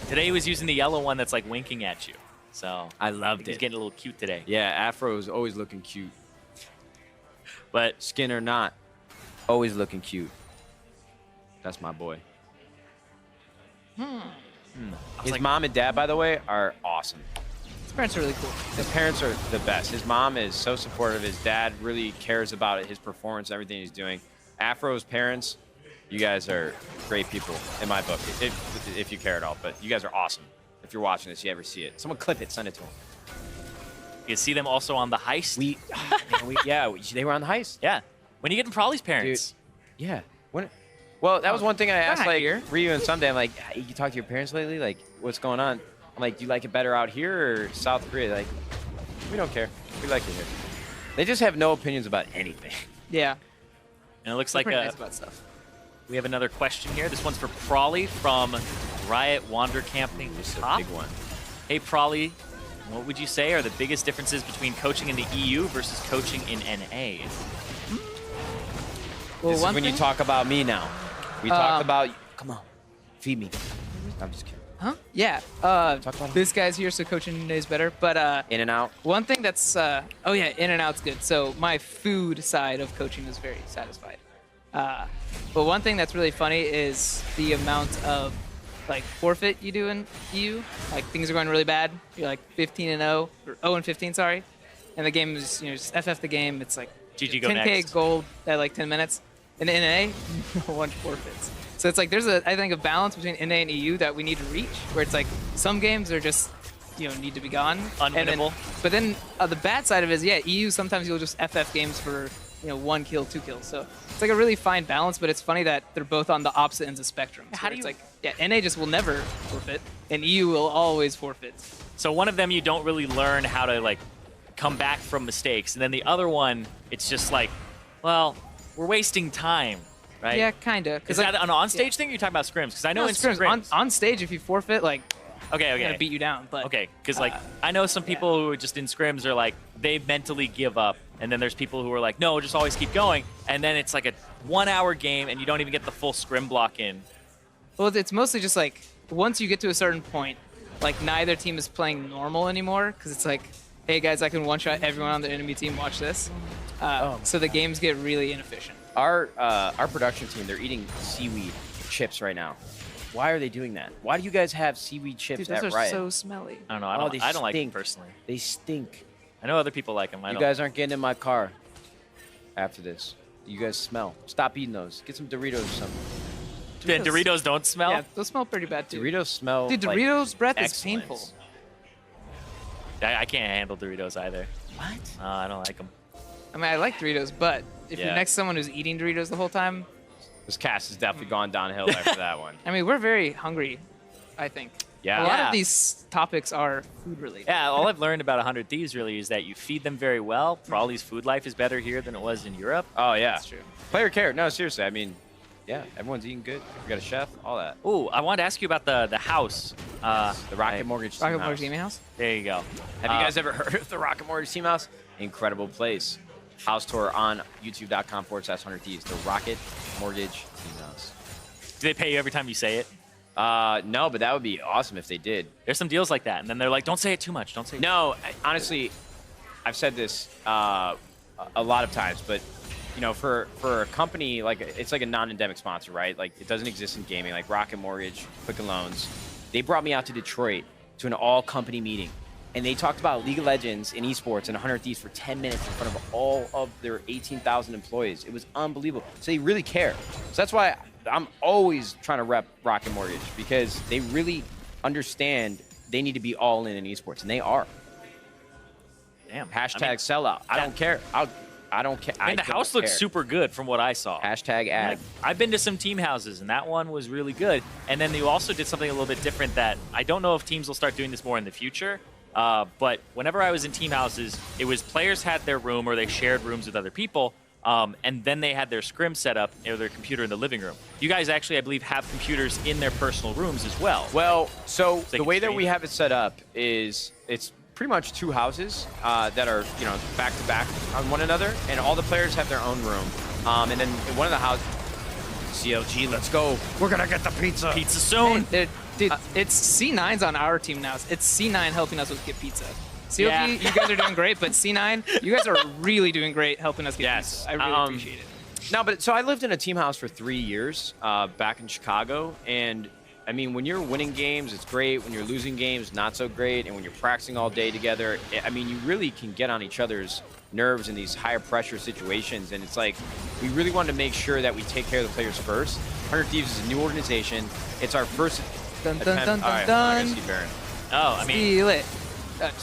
Today he was using the yellow one that's like winking at you. So I loved he's it. getting a little cute today. Yeah, Afro is always looking cute, But skin or not, always looking cute. That's my boy. His like- mom and dad, by the way, are awesome. His parents are really cool. His parents are the best. His mom is so supportive. His dad really cares about his performance, everything he's doing. Afro's parents, You guys are great people in my book, if you care at all. But you guys are awesome. If you're watching this, you ever see it, someone clip it, send it to them. You see them also on the heist. They were on the heist. Yeah. When you get in Prolly's parents. Dude, yeah. Well, that was one thing I asked like here. Ryu and Someday. I'm like, you talk to your parents lately? Like, what's going on? I'm like, do you like it better out here or South Korea? Like, we don't care. We like it here. They just have no opinions about anything. Yeah. And it looks They're like pretty nice about stuff. we have another question here. This one's for Prolly from Riot Wander Camping. This is a Top. big one. Hey, Prolly, what would you say are the biggest differences between coaching in the EU versus coaching in NA? Well, This is when you talk about me now. We talked about, come on, feed me. I'm just kidding. Huh? Yeah. about This guy's here, so coaching is better. But In and out. one thing that's oh yeah, in and out's good. So my food side of coaching is very satisfied. But one thing that's really funny is the amount of like forfeit you do in EU. Like things are going really bad. You're like 15-0 or 0-15, sorry. And the game is just FF the game. It's like GG go 10K next. gold at like 10 minutes. In NA, no one forfeits. So it's like there's I think a balance between NA and EU that we need to reach, where it's like some games are just need to be gone. Unwinnable. But then the bad side of it is EU sometimes you'll just FF games for 1 kill, 2 kills. So it's like a really fine balance, but it's funny that they're both on the opposite ends of spectrum. How do it's you- like NA just will never forfeit, and EU will always forfeit. So one of them you don't really learn how to like come back from mistakes, and then the other one it's just like, well, we're wasting time, right? Yeah, kinda. Is that an on-stage thing? Or you're talking about scrims? Because I know in scrims. On stage, if you forfeit, like Okay, they're okay. gonna beat you down. But Okay, because like I know some people who are just in scrims are like they mentally give up, and then there's people who are like, no, just always keep going, and then it's like a 1-hour game and you don't even get the full scrim block in. Well, it's mostly just like once you get to a certain point, like neither team is playing normal anymore because it's like, hey guys, I can one-shot everyone on the enemy team. Watch this. So the games get really inefficient. Our production team, they're eating seaweed chips right now. Why are they doing that? Why do you guys have seaweed chips Dude, those at are Riot? so smelly. I don't know. Oh, they I don't like them stink. personally. They stink. I know other people like them. You guys aren't getting in my car after this. You guys smell. Stop eating those. Get some Doritos or something. Then Doritos don't smell. Yeah, those smell pretty bad too. Doritos smell. Dude, like Doritos breath is excellence. painful. I can't handle Doritos either. What? I don't like them. I mean, I like Doritos, but if Yeah. you're next to someone who's eating Doritos the whole time, This cast has definitely gone downhill after that one. I mean, we're very hungry, I think. Yeah. A lot Yeah. of these topics are food related. Yeah, all I've learned about 100 Thieves really is that you feed them very well. Prolly's food life is better here than it was in Europe. Oh yeah. That's true. Player care. No, seriously. I mean, yeah, everyone's eating good. We got a chef, all that. Ooh, I wanted to ask you about the house. The Rocket Mortgage Team Rocket House. Mortgage Gaming House? There you go. Have you guys ever heard of the Rocket Mortgage Team House? Incredible place. House tour on youtube.com/100 Thieves. The Rocket Mortgage Team House. Do they pay you every time you say it? No, but that would be awesome if they did. There's some deals like that, and then they're like, don't say it too much. Don't say it. No, honestly, I've said this a lot of times, but for a company like it's like a non-endemic sponsor, right? Like it doesn't exist in gaming, like Rocket Mortgage, Quicken Loans. They brought me out to Detroit to an all-company meeting, and they talked about League of Legends and esports and 100 Thieves for 10 minutes in front of all of their 18,000 employees. It was unbelievable. So they really care. So that's why I'm always trying to rep Rocket Mortgage, because they really understand they need to be all in esports, and they are. Damn. Hashtag I mean, sellout. I don't care. I don't care. I mean, the house looks super good from what I saw. Hashtag ad. Like, I've been to some team houses, and that one was really good. And then they also did something a little bit different that I don't know if teams will start doing this more in the future. But whenever I was in team houses, it was players had their room or they shared rooms with other people. And then they had their scrim set up, or their computer in the living room. You guys actually, I believe, have computers in their personal rooms as well. Well, so they the can way that stream. we have it set up is it's pretty much two houses that are back to back on one another, and all the players have their own room. And then in one of the houses, CLG, let's go. We're gonna get the pizza. Pizza soon. Dude, it's C9's on our team now. It's C9 helping us with Get Pizza. CLG, Yeah. you guys are doing great, but C9, you guys are really doing great helping us get Yes. pizza. I really appreciate it. No, but so I lived in a team house for 3 years back in Chicago, and I mean, when you're winning games, it's great. When you're losing games, not so great. And when you're practicing all day together, I mean, you really can get on each other's nerves in these higher pressure situations. And it's like, we really wanted to make sure that we take care of the players first. 100 Thieves is a new organization. It's our first Dun, dun, attempt. dun, dun, All right, dun. I'm gonna see Baron. Oh, I mean, Steal it.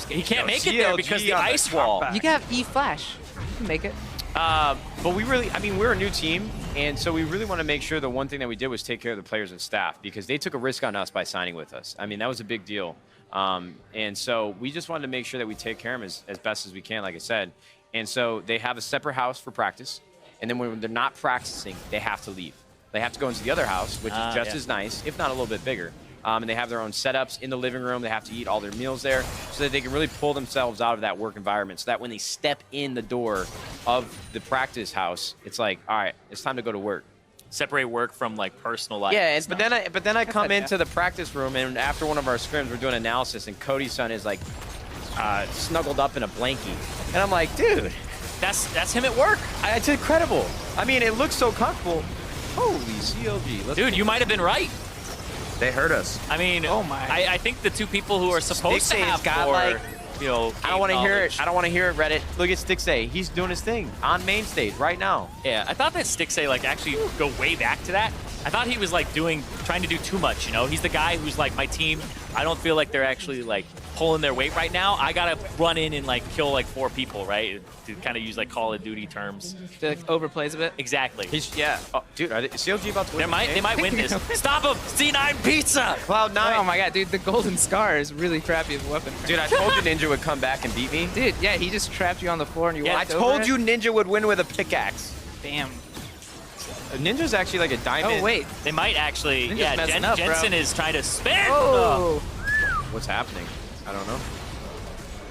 he can't No, make it there CLG because the on the ice wall. top. You can have E-Flash. You can make it. But we really, I mean, we're a new team, and so we really want to make sure the one thing that we did was take care of the players and staff, because they took a risk on us by signing with us. I mean, that was a big deal. And so we just wanted to make sure that we take care of them as best as we can, like I said. And so they have a separate house for practice, and then when they're not practicing, they have to leave. They have to go into the other house, which is just as nice, if not a little bit bigger. And they have their own setups in the living room. They have to eat all their meals there so that they can really pull themselves out of that work environment, so that when they step in the door of the practice house, it's like, all right, it's time to go to work. Separate work from like personal life. Yeah, but then I come that, into the practice room, and after one of our scrims, we're doing analysis, and Cody's son is like snuggled up in a blankie, and I'm like, dude, That's him at work. it's incredible. I mean, it looks so comfortable. Holy CLG, let's Dude, you might have been right. They hurt us. I mean, Oh my. I think the two people who are supposed to Stixxay's have got, more, like, you know, I don't want to hear knowledge. it. I don't want to hear it, Reddit. Look at Stixxay. He's doing his thing on main stage right now. Yeah, I thought that Stixxay like actually go way back to that. I thought he was like trying to do too much, you know? He's the guy who's like, my team, I don't feel like they're actually like pulling their weight right now. I gotta run in and like kill like 4 people, right? To kind of use like Call of Duty terms. It like overplays a bit. Exactly. Yeah. Oh, dude, are CLG about to win? They might win this. Stop him! C9 pizza! Cloud9. Oh my god, dude, the golden scar is really crappy of a weapon. Dude, I told you Ninja would come back and beat me. Dude, yeah, he just trapped you on the floor and you Yeah, I walked told over you it. Ninja would win with a pickaxe. Damn. Ninja's actually like a diamond. Oh wait. They might actually, Ninja's yeah, messing up, bro. Jensen is trying to spin! Oh. What's happening? I don't know.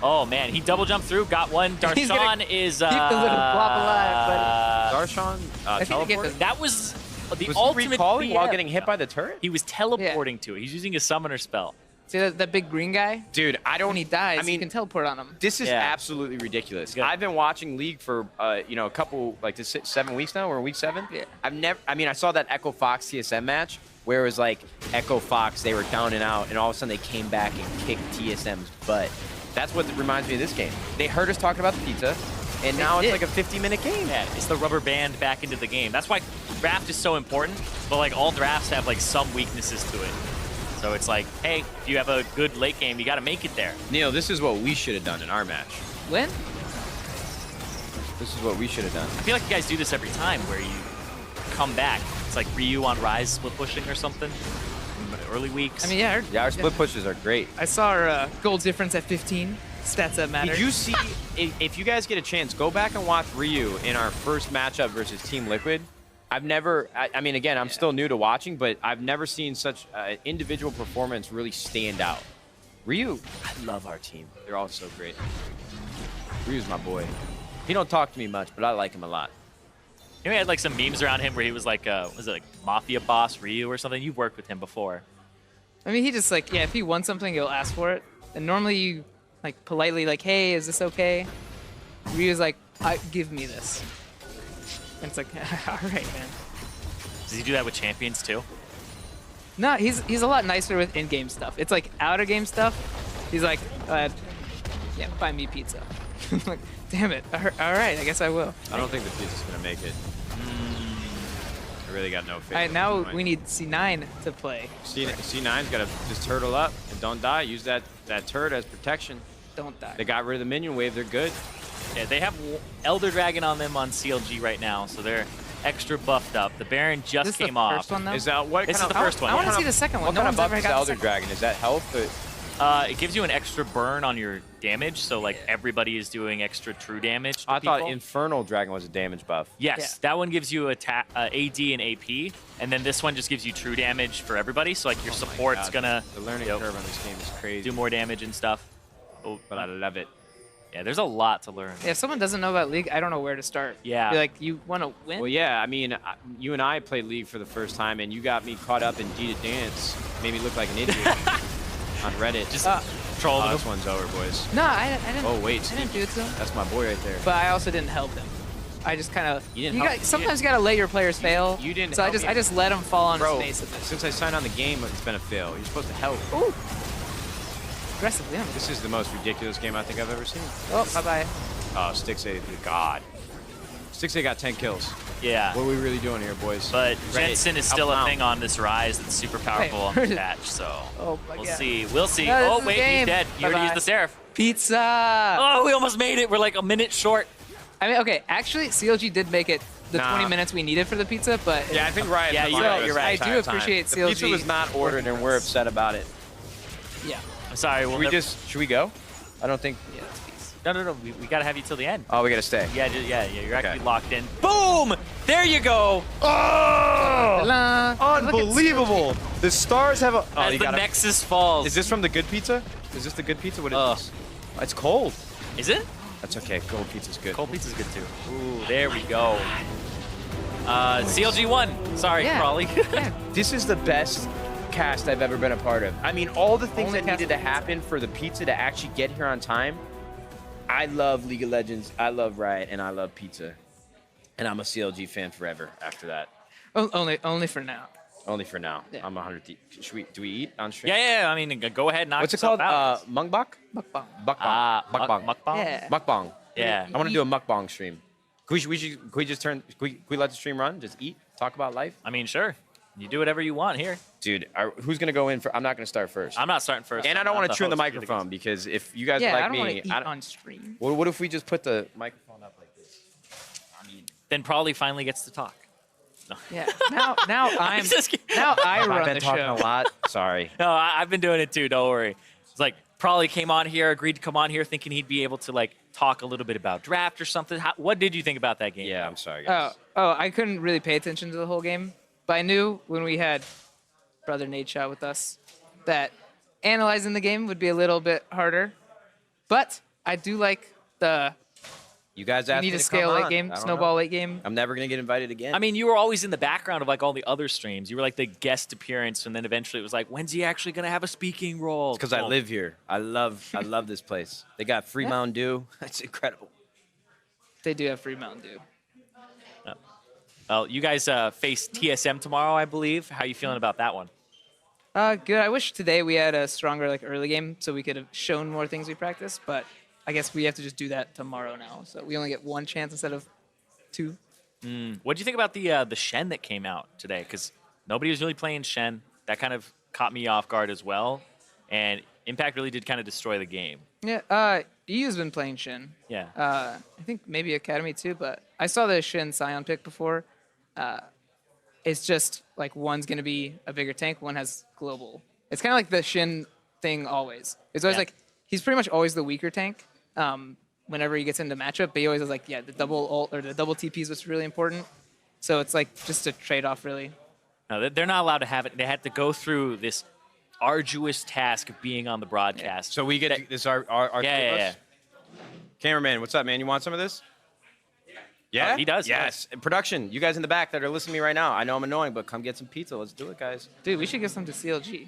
Oh man, he double jumped through, got one. He's gonna Darshan is keep the little flop alive, Darshan I think he teleport? That was the Was he ultimate recalling while BF. getting hit by the turret? He was teleporting to it. He's using a summoner spell. See that big green guy? Dude, I don't. When he dies, I mean, you can teleport on him. this is Yeah. absolutely ridiculous. Good. I've been watching League for a couple, like 7 weeks now. We're in week 7. Yeah. I mean, I saw that Echo Fox TSM match where it was like Echo Fox, they were down and out, and all of a sudden they came back and kicked TSM's butt. That's what reminds me of this game. They heard us talking about the pizza, and now it's did. like a 50-minute game. Yeah, it's the rubber band back into the game. That's why draft is so important, but like all drafts have like some weaknesses to it. So it's like, hey, if you have a good late game, you got to make it there. Neil, this is what we should have done in our match. Win? This is what we should have done. I feel like you guys do this every time where you come back. It's like Ryu on Ryze split pushing or something in the early weeks. I mean, yeah. Yeah, our split pushes are great. I saw our gold difference at 15. Stats that matter. Did you see, if you guys get a chance, go back and watch Ryu in our first matchup versus Team Liquid. I've never, I mean, again, I'm still new to watching, but I've never seen such individual performance really stand out. Ryu, I love our team. They're all so great. Ryu's my boy. He don't talk to me much, but I like him a lot. You know, he had like some memes around him where he was like, was it like Mafia Boss Ryu or something? You've worked with him before. I mean, he just like, yeah, if he wants something, he'll ask for it. And normally you like politely like, hey, is this okay? Ryu's like, give me this. And it's like, all right, man. Does he do that with champions too? No, he's a lot nicer with in-game stuff. It's like out-of-game stuff. He's like, yeah, buy me pizza. I'm like, damn it. All right, I guess I will. I don't think the pizza's going to make it. I really got no faith. All right, in now mine. we need C9 to play. C9's got to just turtle up and don't die. Use that turret as protection. Don't die. They got rid of the minion wave. They're good. Yeah, they have Elder Dragon on them on CLG right now, so they're extra buffed up. The Baron just This is came the off. first one, though? Is that what This kind is of the first one, I yeah. want to What see kind the of- second one. What No kind of one's buff ever is got the Elder second Dragon? Is that health? It gives you an extra burn on your damage, so like everybody is doing extra true damage to I thought people. Infernal Dragon was a damage buff. Yes, Yeah. that one gives you AD and AP, and then this one just gives you true damage for everybody. So like your support's God, gonna The learning curve on this game is crazy. do more damage and stuff. Oh, But I love it. yeah, there's a lot to learn. Yeah, if someone doesn't know about League, I don't know where to start. Yeah. Be like, you want to win? Well, yeah, I mean, you and I played League for the first time, and you got me caught up in D to Dance. Made me look like an idiot on Reddit. Just Uh, troll Oh, them. this one's over, boys. No, I didn't. Oh, wait, I didn't do it to him. That's my boy right there. But I also didn't help him. I just kind of sometimes you gotta let your players fail. You didn't. So I just let them fall on Bro, his face a bit. since I signed on the game, it's been a fail. You're supposed to help. Ooh. Aggressive Leona. This is the most ridiculous game I think I've ever seen. Oh, bye-bye. Oh, Stixxay, God. Stixxay got 10 kills. Yeah. What are we really doing here, boys? But Jensen is still a thing on this Ryze that's super powerful on the patch, so we'll see. We'll see. No, oh, wait, he's dead. He already used the Seraph. Pizza! Oh, we almost made it. We're like a minute short. I mean, okay, actually, CLG did make it the 20 minutes we needed for the pizza, but... Yeah, I think Riot... Yeah, you're right. I do appreciate CLG. The pizza was not ordered, and we're upset about it. Yeah. I'm sorry. Should we go? I don't think... Yeah, that's peace. No. We got to have you till the end. Oh, we got to stay. Yeah, you're actually locked in. Boom! There you go! Oh! Unbelievable! The stars have a... Oh, As the Nexus falls. Is this from the good pizza? Is this the good pizza? What is this? Oh, it's cold. Is it? That's okay. Cold pizza's good. Cold pizza's good too. Ooh, there we go. CLG won. Sorry, Prolly. Yeah. This is the best cast I've ever been a part of. I mean, all the things that needed to happen for the pizza to actually get here on time. I love League of Legends, I love Riot, and I love pizza. And I'm a CLG fan forever after that. Only for now. Only for now. Yeah. I'm 100 deep. Do we eat on stream? Yeah. I mean, go ahead, knock What's it called? yourself out. Mukbang? Mukbang. Mukbang. Mukbang? Yeah. Mukbang. Yeah. I want to do a mukbang stream. Can we let the stream run? Just eat? Talk about life? I mean, sure. You do whatever you want here. Dude, who's going to go in for... I'm not going to start first. I'm not starting first. And I don't want to chew in the host. microphone because if you guys are Yeah, like I don't want me... to eat on stream. What if we just put the microphone up like this? I mean... Then Prolly finally gets to talk. No. Yeah. Now I I've run been the talking show. a lot. Sorry. No, I've been doing it too. Don't worry. It's like Prolly came on here, agreed to come on here, thinking he'd be able to like talk a little bit about draft or something. What did you think about that game? Yeah, I'm sorry, guys. Oh, I couldn't really pay attention to the whole game, but I knew when we had brother Nadeshot with us that analyzing the game would be a little bit harder. But I do like the You guys you asked need me to to scale come late on. game, I don't snowball know. late game. I'm never going to get invited again. I mean, you were always in the background of like all the other streams. You were like the guest appearance, and then eventually it was like, when's he actually gonna have a speaking role? because I live here. I love this place. They got free Yeah. Mountain Dew. It's incredible. They do have free Mountain Dew. Well, you guys face TSM tomorrow, I believe. How you feeling about that one? Good. I wish today we had a stronger like early game so we could have shown more things we practiced, but I guess we have to just do that tomorrow now. So we only get one chance instead of two. What do you think about the Shen that came out today? Because nobody was really playing Shen. That kind of caught me off guard as well. And Impact really did kind of destroy the game. Yeah. EU's been playing Shin. Yeah. I think maybe Academy too, but I saw the Shin Scion pick before. It's just like one's gonna be a bigger tank, one has global. It's kind of like the Shin thing always. It's always like he's pretty much always the weaker tank. Whenever he gets into matchup, but he always has like the double ult or the double TP is what's really important. So it's like just a trade-off really. No, they're not allowed to have it. They had to go through this arduous task of being on the broadcast. So we get this our Yeah. Cameraman, what's up, man? You want some of this? Yeah? He does. Yes. And production, you guys in the back that are listening to me right now, I know I'm annoying, but come get some pizza. Let's do it, guys. Dude, we should give some to CLG.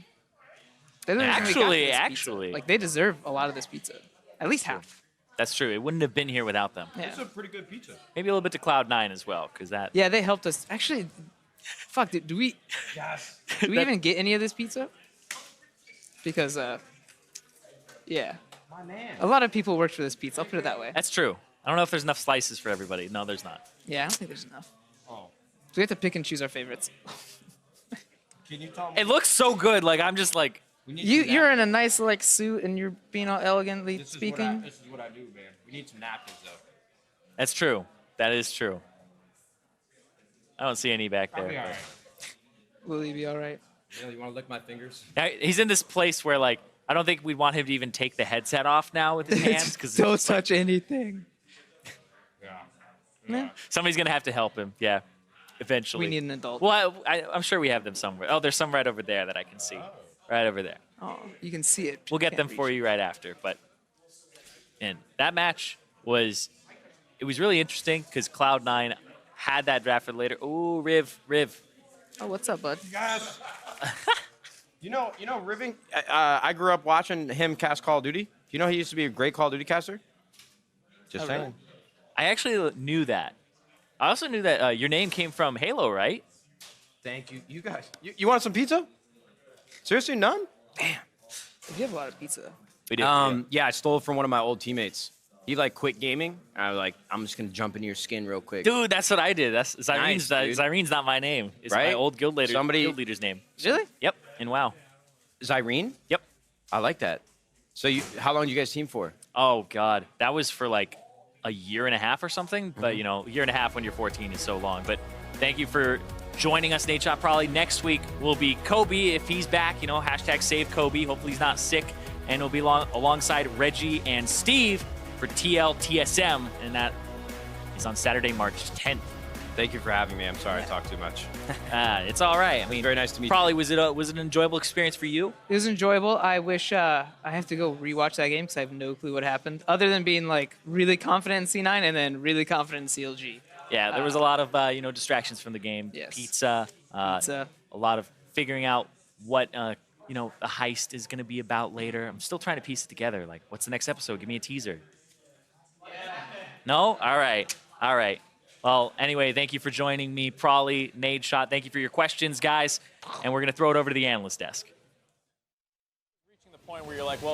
Actually. Like they deserve a lot of this pizza. At least half. That's true. It wouldn't have been here without them. Yeah. It's a pretty good pizza. Maybe a little bit to Cloud9 as well, because that. Yeah, they helped us. Actually, fuck, do we even get any of this pizza? Because, yeah. My man. A lot of people worked for this pizza. I'll put it that way. That's true. I don't know if there's enough slices for everybody. No, there's not. Yeah, I don't think there's enough. Oh. So we have to pick and choose our favorites. Can you tell me? It looks so good. Like, I'm just like. You're in a nice like suit and you're being all elegantly speaking. This is what I do, man. We need some napkins, though. That's true. That is true. I don't see any back I'll be there. all right. Will he be all right? Yeah, you want to lick my fingers? Now, he's in this place where, like, I don't think we'd want him to even take the headset off now with his hands. Because Don't touch anything. Yeah. somebody's going to have to help him. Yeah, eventually. We need an adult. Well, I'm sure we have them somewhere. Oh, there's some right over there that I can see. Right over there. Oh, you can see it. We'll get them for you right after. But and that match was really interesting because Cloud9 had that draft for later. Ooh, Riv. Oh, what's up, bud? Guys. You know, Riving. I grew up watching him cast Call of Duty. You know he used to be a great Call of Duty caster. Just saying. Really? I actually knew that. I also knew that your name came from Halo, right? Thank you. You guys. You want some pizza? Seriously, none? You have a lot of pizza. We did. Yeah, I stole it from one of my old teammates. He like quit gaming. I was like, I'm just gonna jump into your skin real quick. Dude, that's what I did. That's Zyrene's. Nice, dude. Zyrene's not my name. It's Right? my old guild leader's name. Really? Yep. In WoW. Zirene? Yep. I like that. So how long did you guys team for? Oh God, that was for like a year and a half or something. But you know, a year and a half when you're 14 is so long. But thank you for joining us, Nadeshot. Probably next week will be Kobe if he's back. You know, hashtag save Kobe. Hopefully he's not sick, and we'll be alongside Reggie and Steve for TLTSM, and that is on Saturday, March 10th. Thank you for having me. I'm sorry I talked too much. It's all right. I mean, very nice to meet you. Probably was it an enjoyable experience for you? It was enjoyable. I wish I have to go rewatch that game because I have no clue what happened, other than being like really confident in C9 and then really confident in CLG. Yeah, there was a lot of distractions from the game. Yes. Pizza. Pizza. A lot of figuring out what the heist is going to be about later. I'm still trying to piece it together. Like, what's the next episode? Give me a teaser. No? All right. All right. Well, anyway, thank you for joining me, Prolly, Nadeshot. Thank you for your questions, guys. And we're going to throw it over to the analyst desk. Reaching the point where you're like, well,